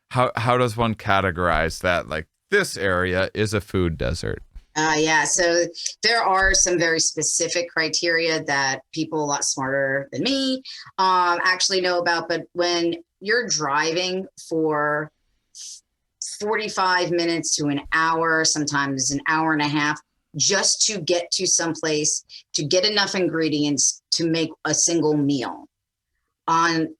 one categorize that? Like, this area is a food desert. Yeah, so there are some very specific criteria that people a lot smarter than me actually know about. But when you're driving for 45 minutes to an hour, sometimes an hour and a half, just to get to someplace to get enough ingredients to make a single meal on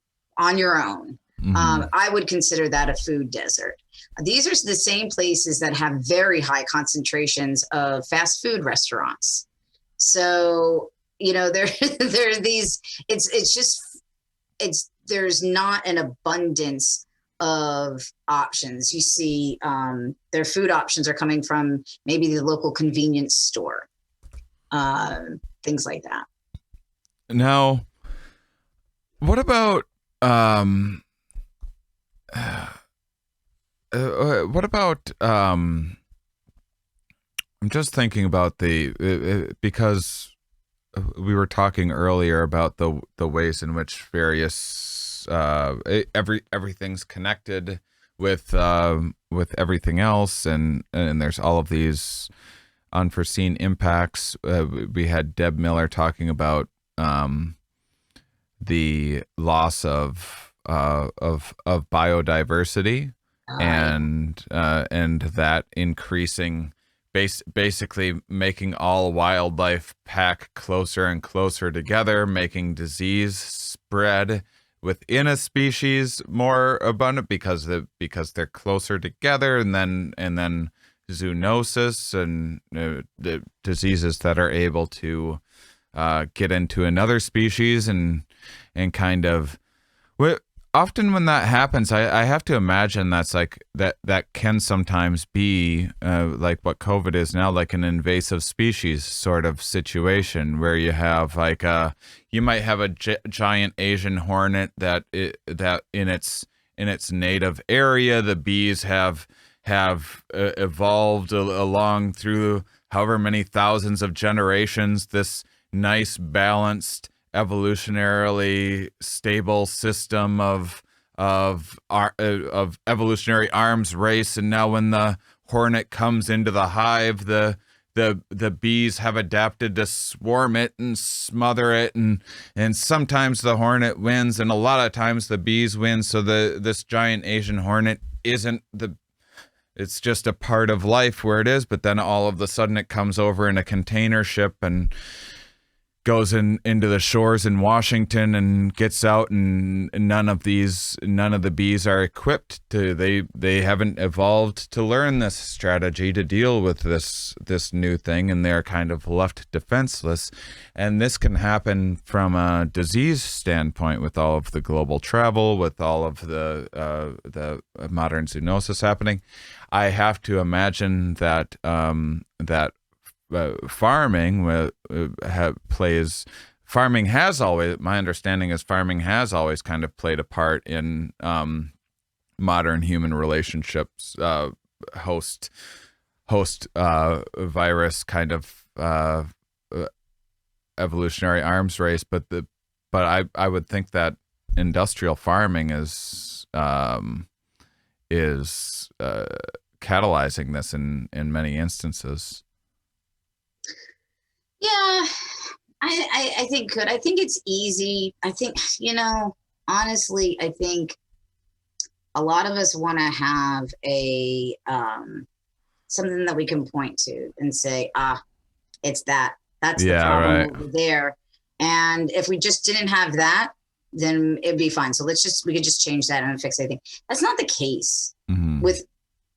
your own, I would consider that a food desert. These are the same places that have very high concentrations of fast food restaurants. So, there are these, there's not an abundance of options. You see, their food options are coming from maybe the local convenience store, things like that. Now, what about I'm just thinking about because we were talking earlier about the ways in which various everything's connected with everything else, and there's all of these unforeseen impacts. We had Deb Miller talking about the loss of biodiversity, and that increasing, basically making all wildlife pack closer and closer together, making disease spread within a species more abundant because they're closer together, and then zoonosis and the diseases that are able to get into another species, and kind of often when that happens, I have to imagine that's like that can sometimes be like what COVID is now, like an invasive species sort of situation, where you have like you might have a giant Asian hornet that in its native area, the bees have evolved along through however many thousands of generations, this nice balanced evolutionarily stable system of evolutionary arms race. And now when the hornet comes into the hive, the bees have adapted to swarm it and smother it, and sometimes the hornet wins, and a lot of times the bees win. So this giant Asian hornet it's just a part of life where it is, but then all of a sudden it comes over in a container ship and goes into the shores in Washington and gets out, and none of the bees are equipped to, they haven't evolved to learn this strategy to deal with this new thing, and they're kind of left defenseless. And this can happen from a disease standpoint with all of the global travel, with all of the modern zoonosis happening. I have to imagine that farming has always, my understanding is farming has always kind of played a part in modern human relationships, host virus kind of evolutionary arms race, but I would think that industrial farming is catalyzing this in many instances. Yeah, I think could. I think it's easy. I think, honestly, I think a lot of us want to have a something that we can point to and say, it's that's the problem right over there. And if we just didn't have that, then it'd be fine. So we could just change that and fix anything. That's not the case with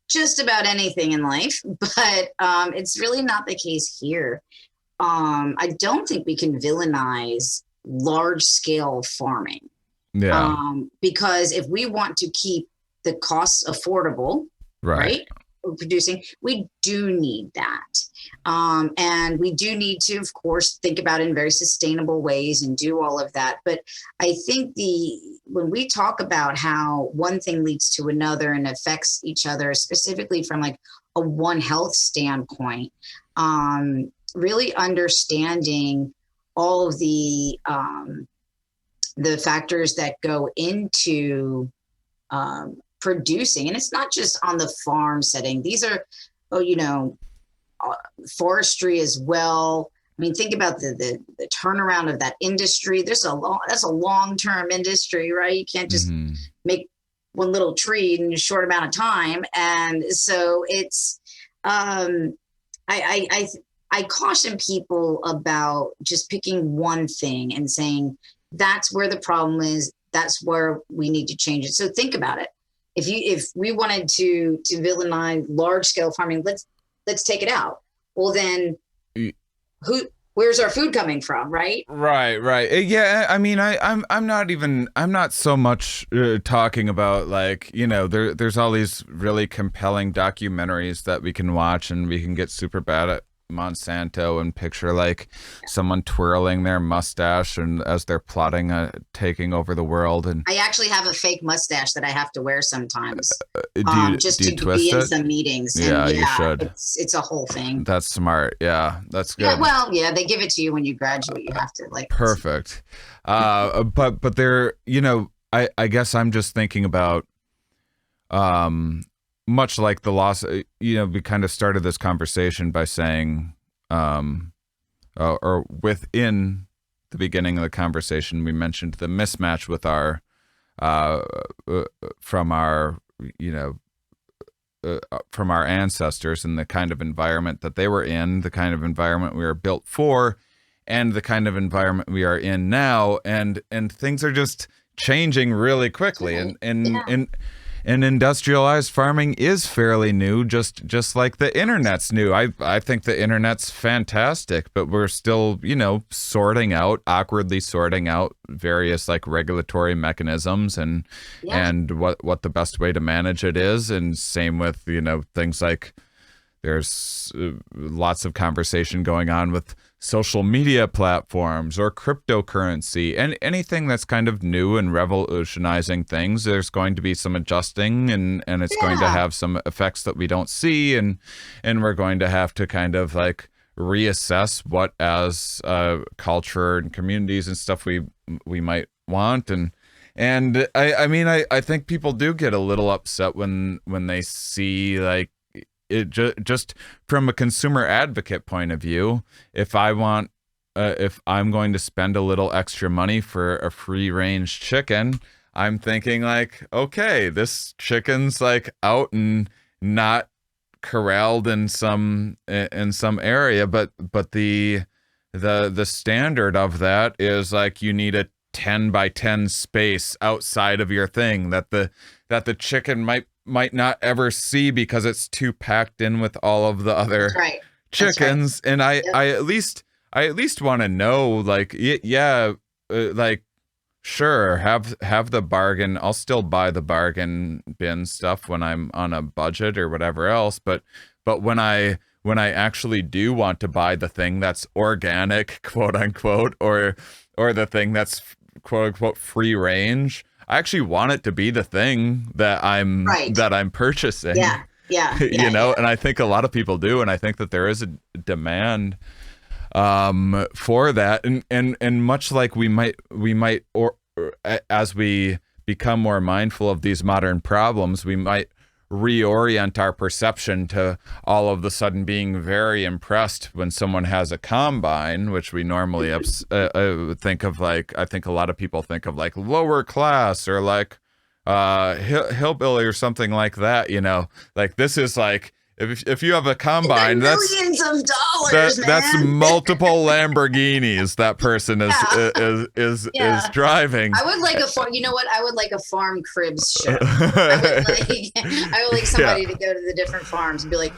just about anything in life, but it's really not the case here. I don't think we can villainize large scale farming. Yeah. Because if we want to keep the costs affordable, right? Producing, we do need that. And we do need to, of course, think about it in very sustainable ways and do all of that. But I think when we talk about how one thing leads to another and affects each other, specifically from like a One Health standpoint, really understanding all of the factors that go into producing, and it's not just on the farm setting. These are, forestry as well. I mean, think about the turnaround of that industry. That's a long-term industry, right? You can't just make one little tree in a short amount of time. And so it's, I caution people about just picking one thing and saying, that's where the problem is. That's where we need to change it. So think about it. If we wanted to villainize large scale farming, let's take it out. Well, then where's our food coming from? Right. Yeah. I mean, I'm not so much talking about, like, there's all these really compelling documentaries that we can watch, and we can get super bad at Monsanto and picture like someone twirling their mustache and as they're plotting taking over the world. And I actually have a fake mustache that I have to wear sometimes, just do you to twist be in it? some meetings. Yeah, and you should. It's a whole thing. That's smart. Yeah, that's good. Yeah, well, yeah, they give it to you when you graduate. You have to like. Perfect. But there, I guess I'm just thinking about, much like the loss, we kind of started this conversation by saying, or within the beginning of the conversation, we mentioned the mismatch with our, from our ancestors and the kind of environment that they were in, the kind of environment we were built for, and the kind of environment we are in now, and things are just changing really quickly, and industrialized farming is fairly new, just like the internet's new. I think the internet's fantastic, but we're still, awkwardly sorting out various like regulatory mechanisms and what the best way to manage it is. And same with, things like there's lots of conversation going on with social media platforms or cryptocurrency, and anything that's kind of new and revolutionizing things. There's going to be some adjusting, and it's going to have some effects that we don't see, and we're going to have to kind of like reassess what as culture and communities and stuff we might want. And I think people do get a little upset when they see like it just from a consumer advocate point of view. If I'm going to spend a little extra money for a free range chicken, I'm thinking like, okay, this chicken's like out and not corralled in some area, but the standard of that is like you need a 10 by 10 space outside of your thing that the chicken might not ever see because it's too packed in with all of the other chickens. And I at least want to know, like, like, sure, have the bargain. I'll still buy the bargain bin stuff when I'm on a budget or whatever else. But when I actually do want to buy the thing that's organic, quote unquote, or the thing that's quote unquote free range, I actually want it to be the thing that I'm purchasing. And I think a lot of people do, and I think that there is a demand for that, and much like we might or as we become more mindful of these modern problems, we might reorient our perception to all of the sudden being very impressed when someone has a combine, which we normally think of like, I think a lot of people think of like lower class or like hillbilly or something like that, like this is like, if you have a combine, that's millions of dollars, that's multiple Lamborghinis that person is driving. I would like a farm. You know what? I would like a farm cribs show. I would like somebody to go to the different farms and be like,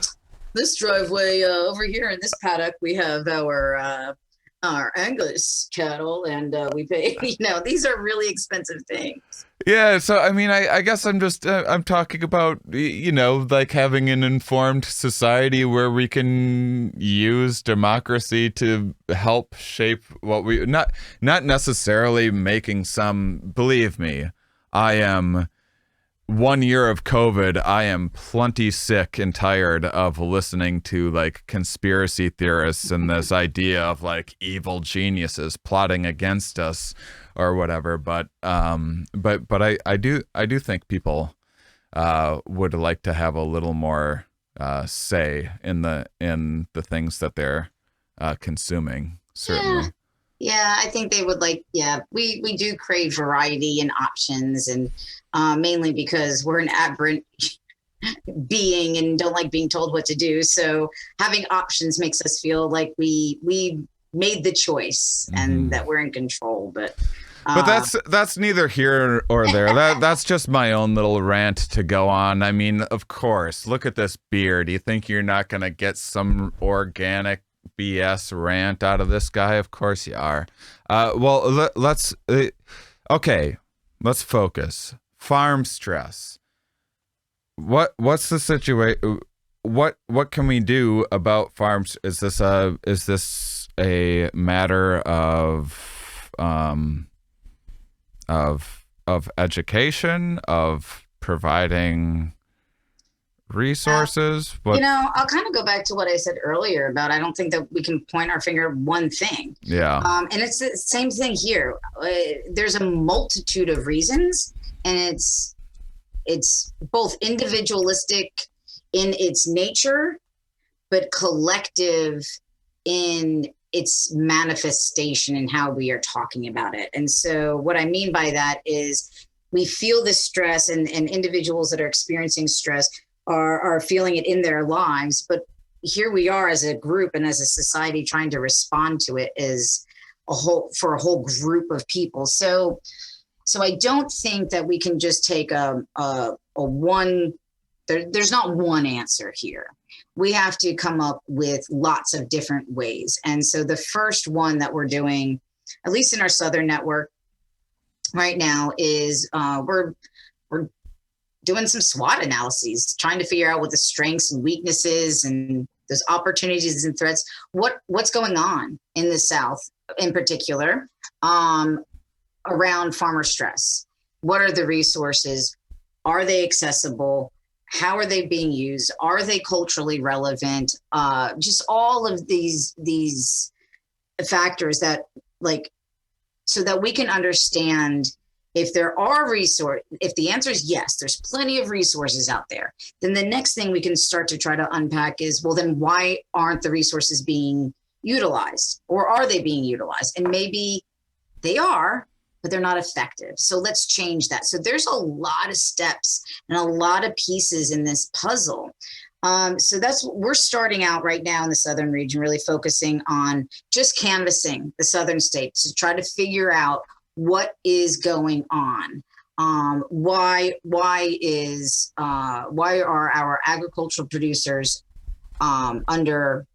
this driveway over here in this paddock, we have our Angus cattle, and we pay. These are really expensive things. Yeah, so I mean, I guess I'm just I'm talking about like having an informed society where we can use democracy to help shape what we not necessarily making some. Believe me, I am 1 year of COVID. I am plenty sick and tired of listening to like conspiracy theorists and this idea of like evil geniuses plotting against us or whatever, but I do think people would like to have a little more say in the things that they're consuming. Certainly. Yeah, I think they would like, we do crave variety and options, and mainly because we're an aberrant being and don't like being told what to do. So having options makes us feel like we made the choice and that we're in control. But that's neither here or there. That's just my own little rant to go on. I mean, of course, look at this beer. Do you think you're not going to get some organic BS rant out of this guy? Of course you are. Well, let's focus. Farm stress. What's the situation? What can we do about farms? Is this a matter of education, of providing resources? I'll kind of go back to what I said earlier about, I don't think that we can point our finger at one thing. Yeah. And it's the same thing here. There's a multitude of reasons, and it's both individualistic in its nature, but collective in its manifestation and how we are talking about it. And so what I mean by that is we feel this stress, and individuals that are experiencing stress are feeling it in their lives. But here we are as a group and as a society trying to respond to it as for a whole group of people. So I don't think that we can just take a one, there's not one answer here. We have to come up with lots of different ways. And so the first one that we're doing, at least in our Southern network right now, is we're doing some SWOT analyses, trying to figure out what the strengths and weaknesses and those opportunities and threats, what's going on in the South in particular, around farmer stress. What are the resources? Are they accessible? How are they being used? Are they culturally relevant? Just all of these factors that, like, so that we can understand if there are resources. If the answer is yes, there's plenty of resources out there, then the next thing we can start to try to unpack is, well, then why aren't the resources being utilized? Or are they being utilized? And maybe they are, but they're not effective. So let's change that. So there's a lot of steps and a lot of pieces in this puzzle. So we're starting out right now in the Southern region, really focusing on just canvassing the Southern states to try to figure out what is going on. Why are our agricultural producers under,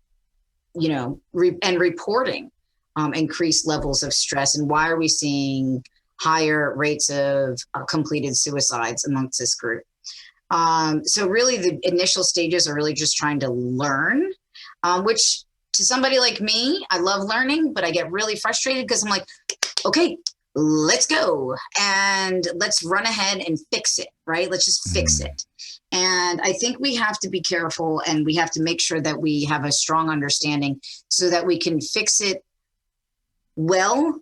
and reporting increased levels of stress, and why are we seeing higher rates of completed suicides amongst this group? So really the initial stages are really just trying to learn, which to somebody like me, I love learning, but I get really frustrated because I'm like, okay, let's go and let's run ahead and fix it, right? Let's just fix it. And I think we have to be careful, and we have to make sure that we have a strong understanding so that we can fix it well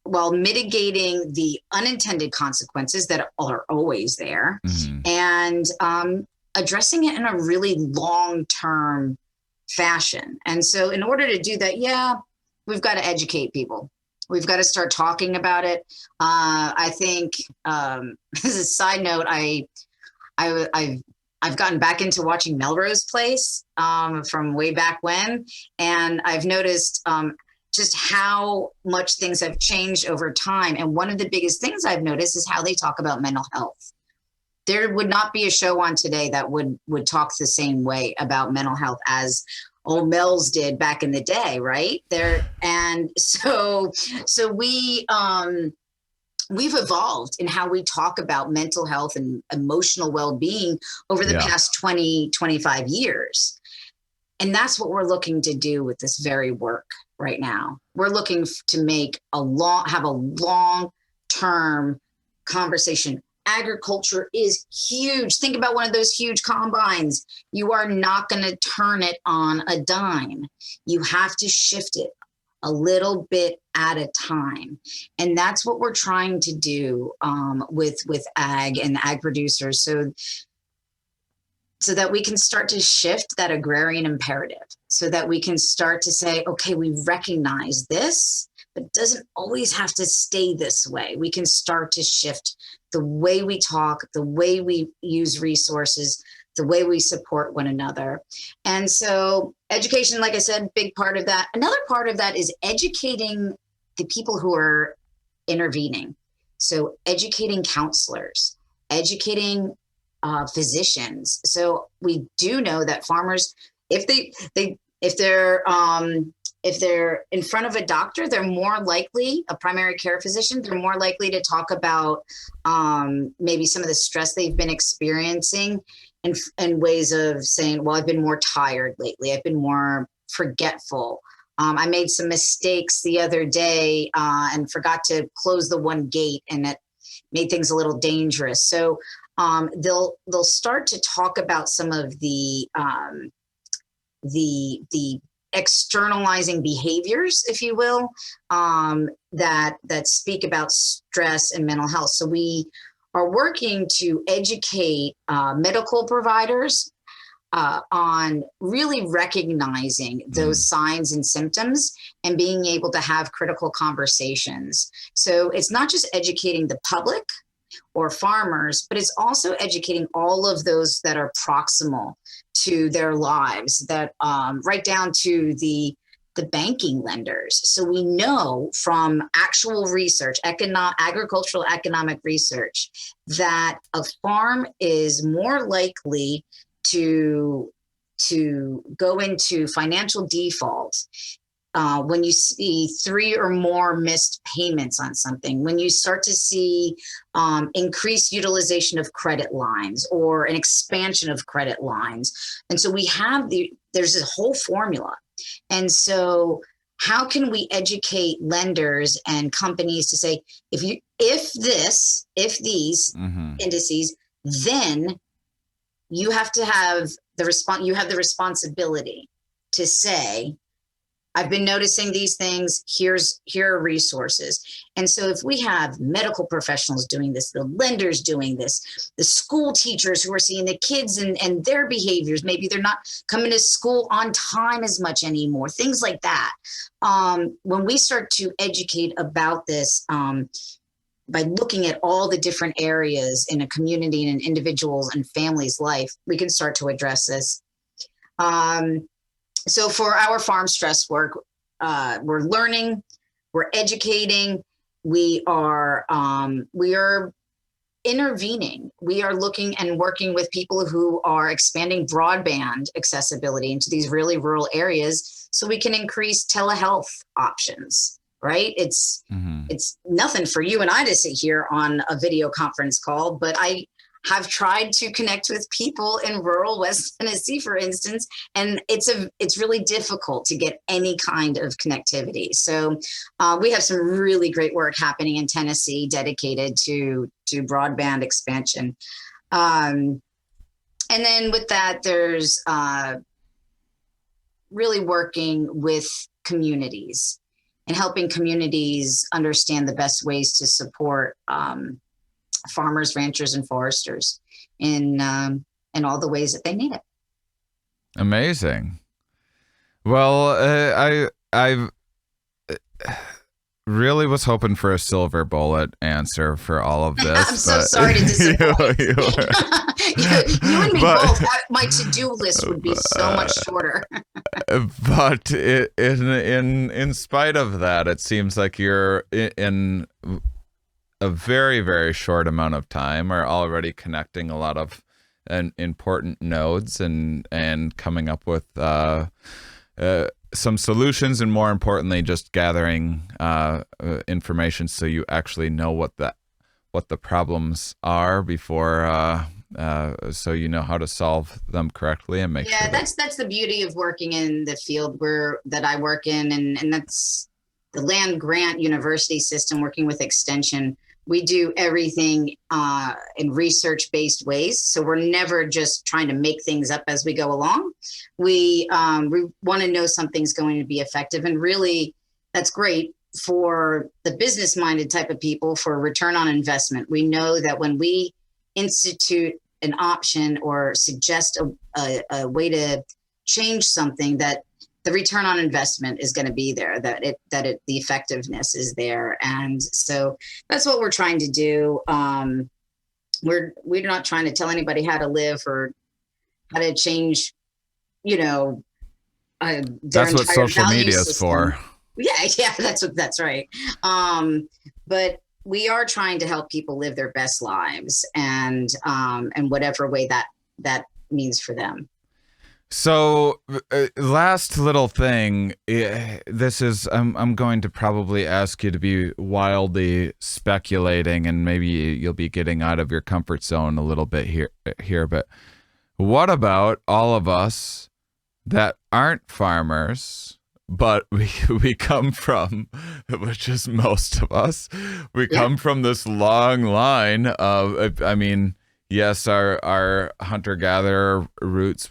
while mitigating the unintended consequences that are always there, and addressing it in a really long-term fashion. And so in order to do that, we've got to educate people. We've got to start talking about it. I think, as a side note, I've gotten back into watching Melrose Place from way back when, and I've noticed just how much things have changed over time. And one of the biggest things I've noticed is how they talk about mental health. There would not be a show on today that would talk the same way about mental health as old Mel's did back in the day, right? And so we've evolved in how we talk about mental health and emotional well-being over the past 20, 25 years. And that's what we're looking to do with this very work right now. We're looking to have a long-term conversation. Agriculture is huge. Think about one of those huge combines. You are not going to turn it on a dime. You have to shift it a little bit at a time. And that's what we're trying to do with ag and ag producers. So so that we can start to shift that agrarian imperative, so that we can start to say, okay, we recognize this, but it doesn't always have to stay this way. We can start to shift the way we talk, the way we use resources, the way we support one another. And so education, like I said, big part of that. Another part of that is educating the people who are intervening. So educating counselors, educating physicians. So we do know that farmers, if they're in front of a doctor, they're more likely, a primary care physician, they're more likely to talk about maybe some of the stress they've been experiencing, and ways of saying, well, I've been more tired lately. I've been more forgetful. I made some mistakes the other day and forgot to close the one gate, and it made things a little dangerous. So they'll start to talk about some of the externalizing behaviors, if you will, that speak about stress and mental health. So we are working to educate medical providers on really recognizing those signs and symptoms and being able to have critical conversations. So it's not just educating the public or farmers, but it's also educating all of those that are proximal to their lives, that right down to the banking lenders. So we know from actual research, agricultural economic research, that a farm is more likely to go into financial default when you see 3 or more missed payments on something, when you start to see increased utilization of credit lines or an expansion of credit lines. And so there's this whole formula. And so how can we educate lenders and companies to say, if these indices, then you have to have you have the responsibility to say, I've been noticing these things, here are resources. And so if we have medical professionals doing this, the lenders doing this, the school teachers who are seeing the kids and their behaviors, maybe they're not coming to school on time as much anymore, things like that. When we start to educate about this, by looking at all the different areas in a community and an individual's and family's life, we can start to address this. So for our farm stress work, we're learning, we're educating, we are intervening. We are looking and working with people who are expanding broadband accessibility into these really rural areas so we can increase telehealth options, right? It's nothing for you and I to sit here on a video conference call, but I have tried to connect with people in rural West Tennessee, for instance, and it's really difficult to get any kind of connectivity. So we have some really great work happening in Tennessee dedicated to broadband expansion. And then with that, there's really working with communities and helping communities understand the best ways to support farmers, ranchers, and foresters in all the ways that they need it. Amazing. Well, I really was hoping for a silver bullet answer for all of this. I'm so sorry to disappoint. you and me both. My to-do list would be so much shorter. But in spite of that, it seems like you're in a very, very short amount of time are already connecting a lot of important nodes and coming up with some solutions, and more importantly, just gathering information so you actually know what the problems are before so you know how to solve them correctly and make sure. That's the beauty of working in the field that I work in, and that's the land grant university system, working with extension. We do everything in research-based ways. So we're never just trying to make things up as we go along. We want to know something's going to be effective. And really, that's great for the business-minded type of people for return on investment. We know that when we institute an option or suggest a way to change something, that the return on investment is going to be there, the effectiveness is there. And so that's what we're trying to do. We're not trying to tell anybody how to live or how to change, that's what social media is for. Yeah, that's right. But we are trying to help people live their best lives, and whatever way that means for them. So, last little thing. This is I'm going to probably ask you to be wildly speculating, and maybe you'll be getting out of your comfort zone a little bit here. But what about all of us that aren't farmers, but we come from, which is most of us, we come from this long line of, I mean, yes, our hunter-gatherer roots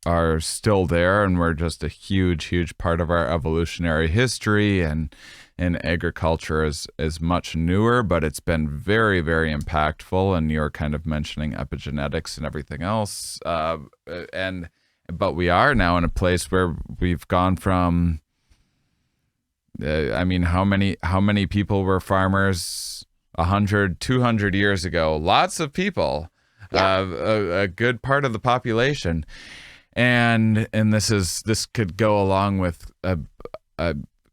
are still there, and we're just a huge part of our evolutionary history, and agriculture is much newer, but it's been very, very impactful. And you're kind of mentioning epigenetics and everything else, but we are now in a place where we've gone from, I mean, how many people were farmers 100, 200 years ago? Lots of people. A good part of the population, and this could go along with a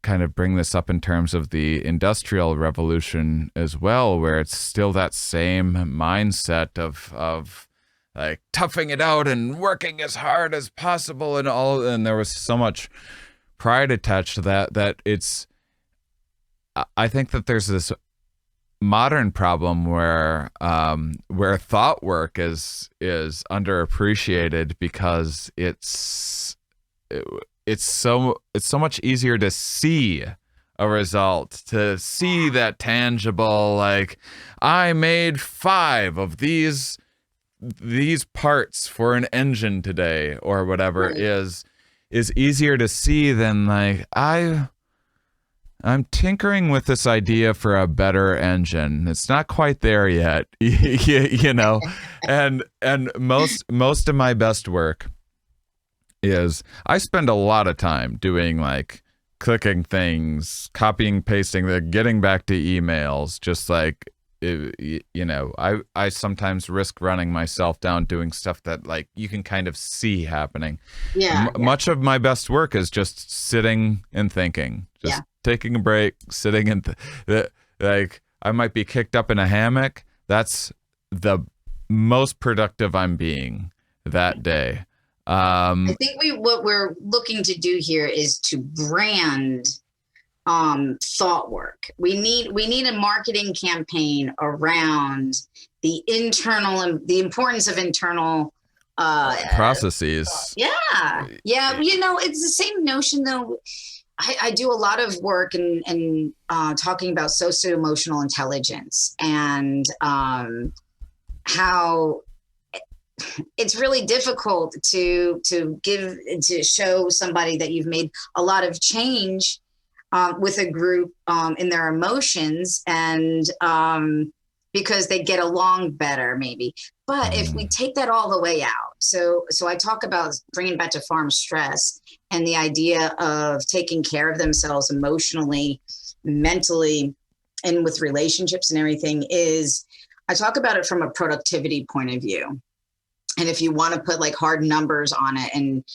kind of bring this up in terms of the Industrial Revolution as well, where it's still that same mindset of like toughing it out and working as hard as possible and there was so much pride attached to that it's, I think that there's this modern problem where thought work is underappreciated, because it's so much easier to see a result, to see that tangible, like, I made 5 of these parts for an engine today, or whatever, is easier to see than like, I'm tinkering with this idea for a better engine. It's not quite there yet, and most of my best work is, I spend a lot of time doing like clicking things, copying, pasting, getting back to emails, just like, I sometimes risk running myself down doing stuff that like you can kind of see happening. Much of my best work is just sitting and thinking, just taking a break, sitting and like, I might be kicked up in a hammock. That's the most productive I'm being that day. I think what we're looking to do here is to brand thought work. We need a marketing campaign around the importance of internal processes. Yeah. It's the same notion though. I do a lot of work in talking about socio-emotional intelligence, and how it's really difficult to show somebody that you've made a lot of change with a group in their emotions, and because they get along better maybe. But if we take that all the way out, so I talk about bringing back to farm stress and the idea of taking care of themselves emotionally, mentally, and with relationships and everything, is I talk about it from a productivity point of view. And if you want to put like hard numbers on it, and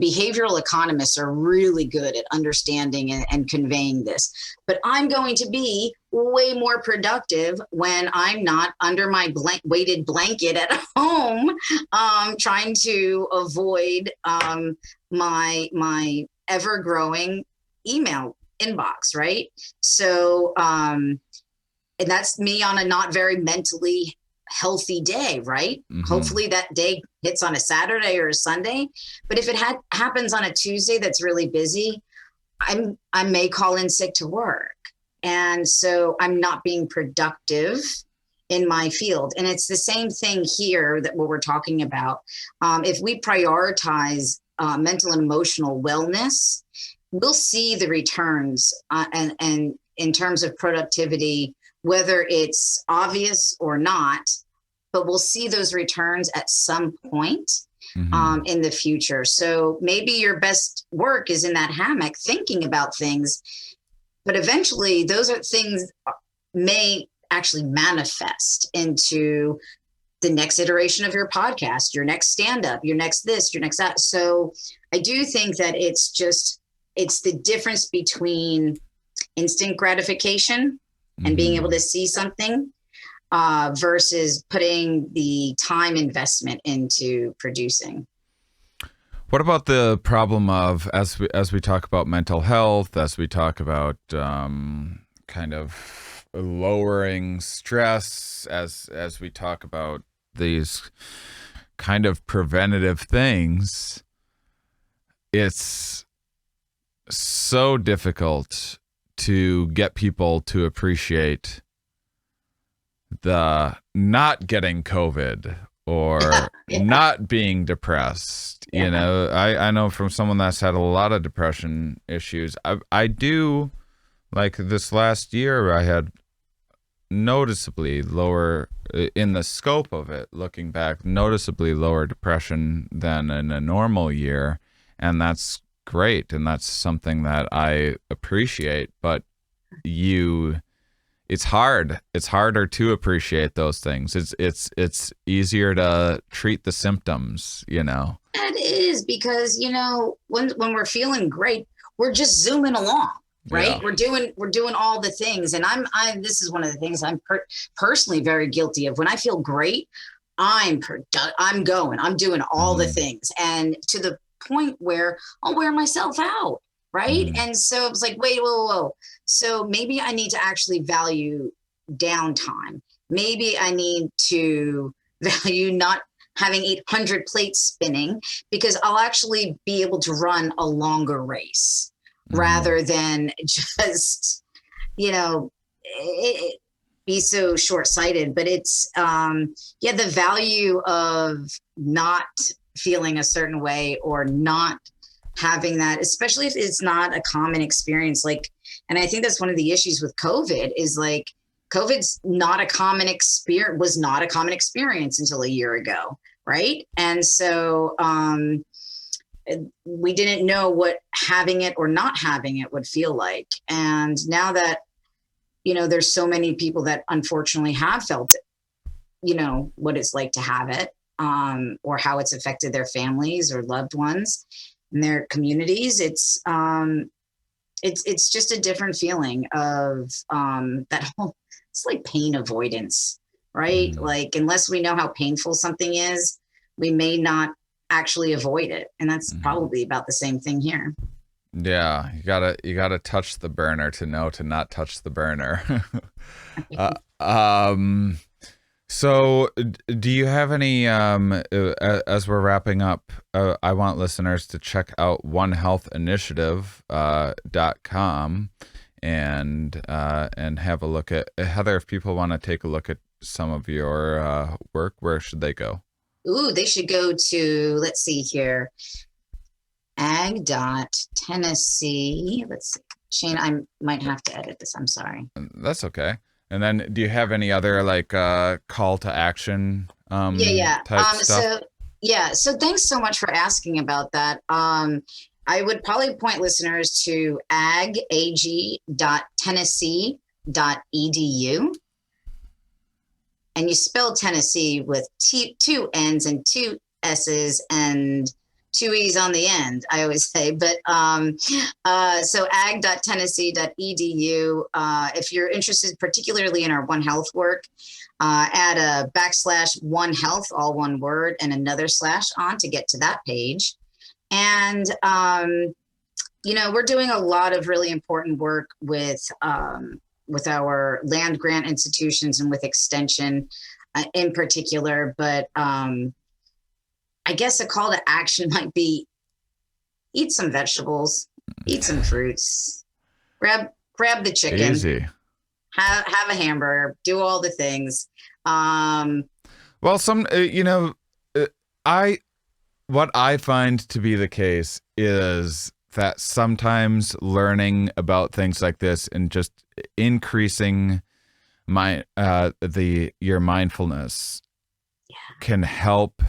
behavioral economists are really good at understanding and conveying this, but I'm going to be way more productive when I'm not under my weighted blanket at home, trying to avoid my ever growing email inbox, right? So, and that's me on a not very mentally healthy day, right? Hopefully that day hits on a Saturday or a Sunday. But if it happens on a Tuesday that's really busy, I may call in sick to work. And so I'm not being productive in my field. And it's the same thing here, that what we're talking about. If we prioritize mental and emotional wellness, we'll see the returns and in terms of productivity, whether it's obvious or not, but we'll see those returns at some point Mhm. in the future. So maybe your best work is in that hammock thinking about things, but eventually those are things may actually manifest into the next iteration of your podcast, your next stand up, your next this, your next that. So I do think that it's the difference between instant gratification and being able to see something versus putting the time investment into producing. What about the problem of, as we talk about mental health, as we talk about kind of lowering stress, as we talk about these kind of preventative things, it's so difficult to get people to appreciate the not getting COVID or not being depressed. You know, I know from someone that's had a lot of depression issues. I do, like this last year, I had noticeably lower, in the scope of it, looking back, noticeably lower depression than in a normal year. And that's great. And that's something that I appreciate. But it's hard. It's harder to appreciate those things. It's easier to treat the symptoms, you know. It is, because, you know, when we're feeling great, we're just zooming along, right? Yeah. We're doing all the things. And this is one of the things I'm personally very guilty of. When I feel great, I'm doing all the things, and to the point where I'll wear myself out. Right. And so it was like, wait, whoa. So maybe I need to actually value downtime. Maybe I need to value not having 800 plates spinning, because I'll actually be able to run a longer race rather than just, you know, be so short-sighted. But it's, the value of not feeling a certain way or not having that, especially if it's not a common experience. Like, and I think that's one of the issues with COVID is, like, COVID's not a common experience, was not a common experience until a year ago. Right. And so we didn't know what having it or not having it would feel like. And now that, you know, there's so many people that unfortunately have felt it, you know, what it's like to have it, or how it's affected their families or loved ones in their communities. It's just a different feeling of that whole, it's like pain avoidance, right? Like, unless we know how painful something is, we may not actually avoid it. And that's probably about the same thing here. Yeah, you gotta touch the burner to know to not touch the burner. So do you have any, as we're wrapping up, I want listeners to check out onehealthinitiative.com and have a look at, Heather, if people want to take a look at some of your work, where should they go? Ooh, they should go to, let's see here, ag.tennessee. Let's see. Shane, I might have to edit this. I'm sorry. That's okay. And then do you have any other, like, call to action type stuff? So thanks so much for asking about that. I would probably point listeners to ag.tennessee.edu. And you spell Tennessee with two N's and two S's and two E's on the end, I always say. But so ag.tennessee.edu. If you're interested particularly in our One Health work, add a \One Health, all one word, and another slash on to get to that page. And, you know, we're doing a lot of really important work with our land grant institutions and with extension in particular. But I guess a call to action might be eat some vegetables, eat some fruits, grab the chicken, Easy. have a hamburger, do all the things. Well, what I find to be the case is that sometimes learning about things like this and just increasing your mindfulness can help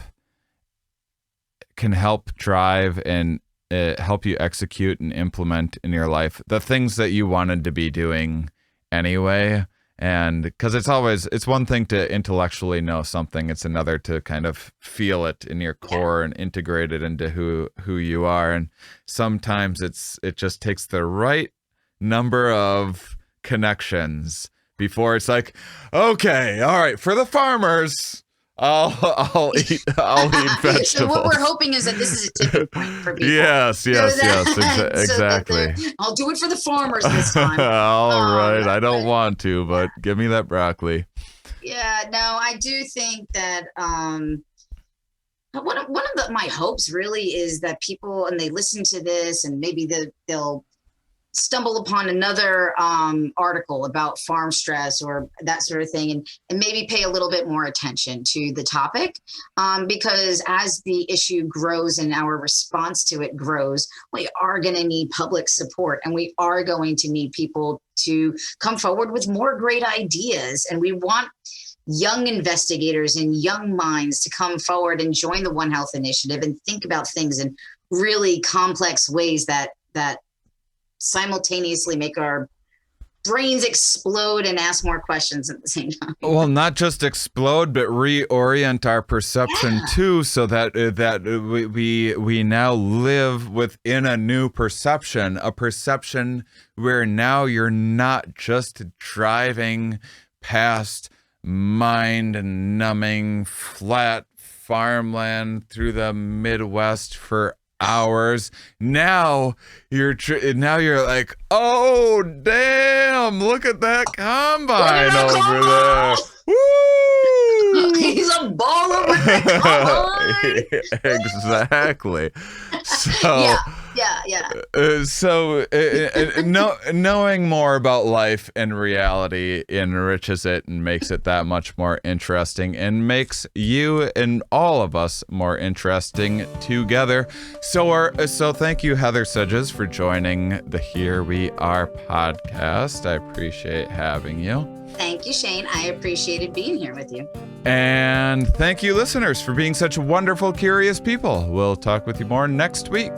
drive and help you execute and implement in your life the things that you wanted to be doing anyway. And because it's one thing to intellectually know something, it's another to kind of feel it in your core and integrate it into who you are. And sometimes it just takes the right number of connections before it's like, okay, all right, for the farmers, I'll eat vegetables. So what we're hoping is that this is a tipping point for people. Yes, exactly. I'll do it for the farmers this time. All right, I don't want to, but give me that broccoli. Yeah, no, I do think that one of my hopes really is that people, and they listen to this, and maybe they'll stumble upon another article about farm stress or that sort of thing, and maybe pay a little bit more attention to the topic, because as the issue grows and our response to it grows, we are going to need public support, and we are going to need people to come forward with more great ideas. And we want young investigators and young minds to come forward and join the One Health Initiative and think about things in really complex ways that simultaneously make our brains explode and ask more questions at the same time. Well, not just explode, but reorient our perception too, so that we now live within a new perception, a perception where now you're not just driving past mind-numbing flat farmland through the Midwest for hours. Now you're like, oh damn, look at that combine over there. Woo! He's a baller with the combine. Exactly. So knowing more about life and reality enriches it and makes it that much more interesting, and makes you and all of us more interesting together. So thank you, Heather Sedges, for joining the Here We Are podcast. I appreciate having you. Thank you, Shane. I appreciated being here with you. And thank you, listeners, for being such wonderful, curious people. We'll talk with you more next week.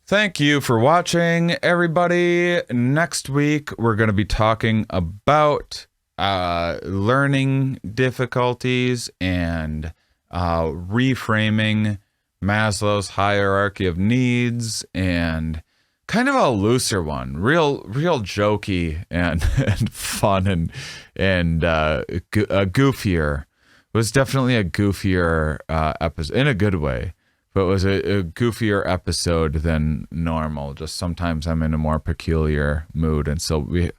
Thank you for watching, everybody. Next week, we're going to be talking about learning difficulties and reframing Maslow's hierarchy of needs, and kind of a looser one, real jokey and fun and goofier. It was definitely a goofier episode in a good way, but it was a goofier episode than normal. Just sometimes I'm in a more peculiar mood, and so we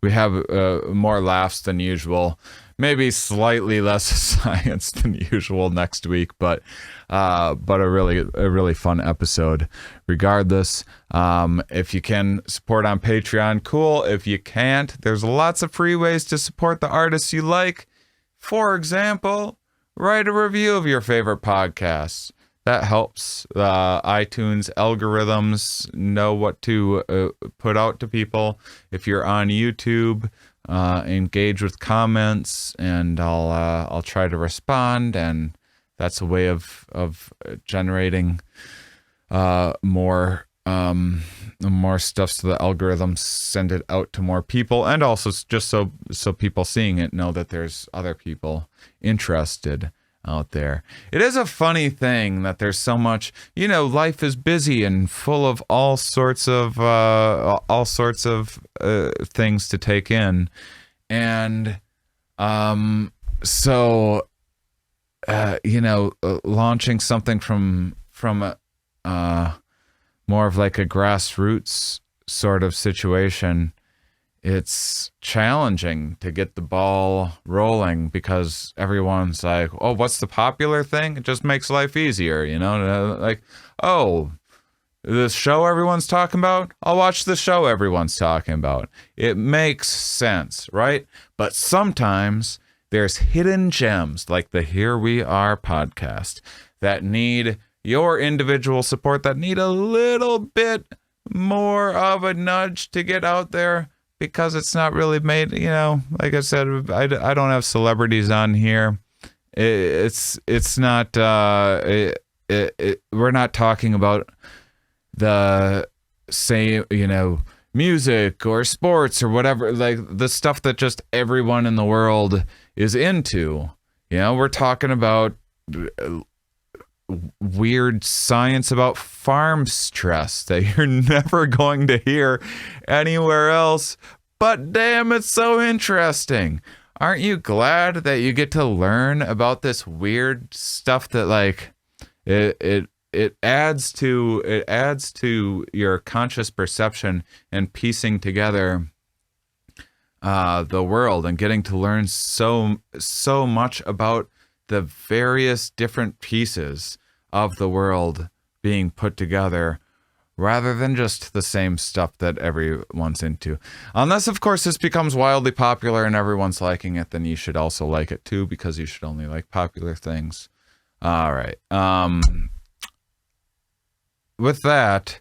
have more laughs than usual. Maybe slightly less science than usual next week, but a really fun episode. Regardless, if you can support on Patreon, cool. If you can't, there's lots of free ways to support the artists you like. For example, write a review of your favorite podcasts. That helps iTunes algorithms know what to put out to people. If you're on YouTube, engage with comments, and I'll try to respond, and that's a way of generating more stuff, so the algorithms send it out to more people, and also just so people seeing it know that there's other people interested out there. It is a funny thing that there's so much, life is busy and full of all sorts of things to take in, and launching something from a more of like a grassroots sort of situation, it's challenging to get the ball rolling, because everyone's like, oh, what's the popular thing? It just makes life easier, like, oh, the show everyone's talking about, I'll watch the show everyone's talking about. It makes sense, right? But sometimes there's hidden gems like the Here We Are podcast that need your individual support, that need a little bit more of a nudge to get out there. because it's not really made, like I said, I don't have celebrities on here. It's not, we're not talking about the same, music or sports or whatever, like the stuff that just everyone in the world is into. We're talking about weird science about farm stress that you're never going to hear anywhere else, but damn, it's so interesting. Aren't you glad that you get to learn about this weird stuff that, like, it adds to your conscious perception and piecing together the world and getting to learn so much about the various different pieces of the world being put together, rather than just the same stuff that everyone's into. Unless, of course, this becomes wildly popular and everyone's liking it, then you should also like it too, because you should only like popular things. All right. With that,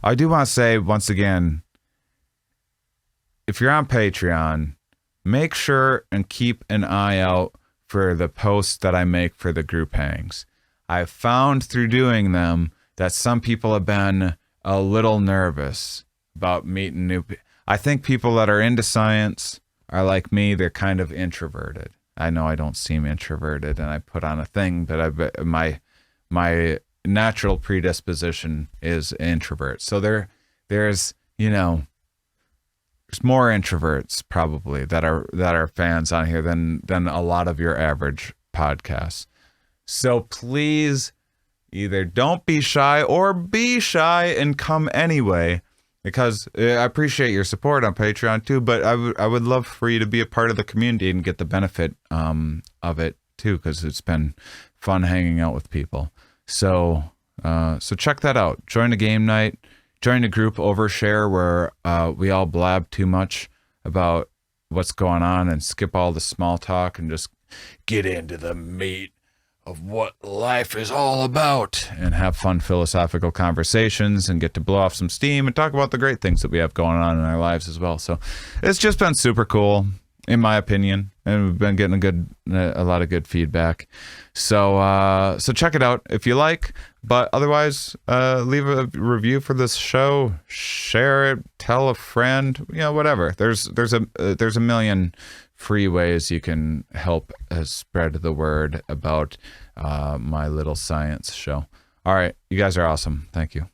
I do want to say once again, if you're on Patreon, make sure and keep an eye out for the posts that I make for the group hangs. I've found through doing them that some people have been a little nervous about meeting new people. I think people that are into science are like me. They're kind of introverted. I know I don't seem introverted, and I put on a thing, but my natural predisposition is introvert. So there's more introverts probably that are fans on here than a lot of your average podcasts. So please either don't be shy or be shy and come anyway, because I appreciate your support on Patreon too, but I would love for you to be a part of the community and get the benefit of it too, because it's been fun hanging out with people. So check that out. Join a game night. Join a group overshare where we all blab too much about what's going on and skip all the small talk and just get into the meat of what life is all about and have fun philosophical conversations and get to blow off some steam and talk about the great things that we have going on in our lives as well. So it's just been super cool, in my opinion, and we've been getting a lot of good feedback. So check it out if you like. But otherwise, leave a review for this show, share it, tell a friend, whatever. There's a million free ways you can help spread the word about my little science show. All right, you guys are awesome. Thank you.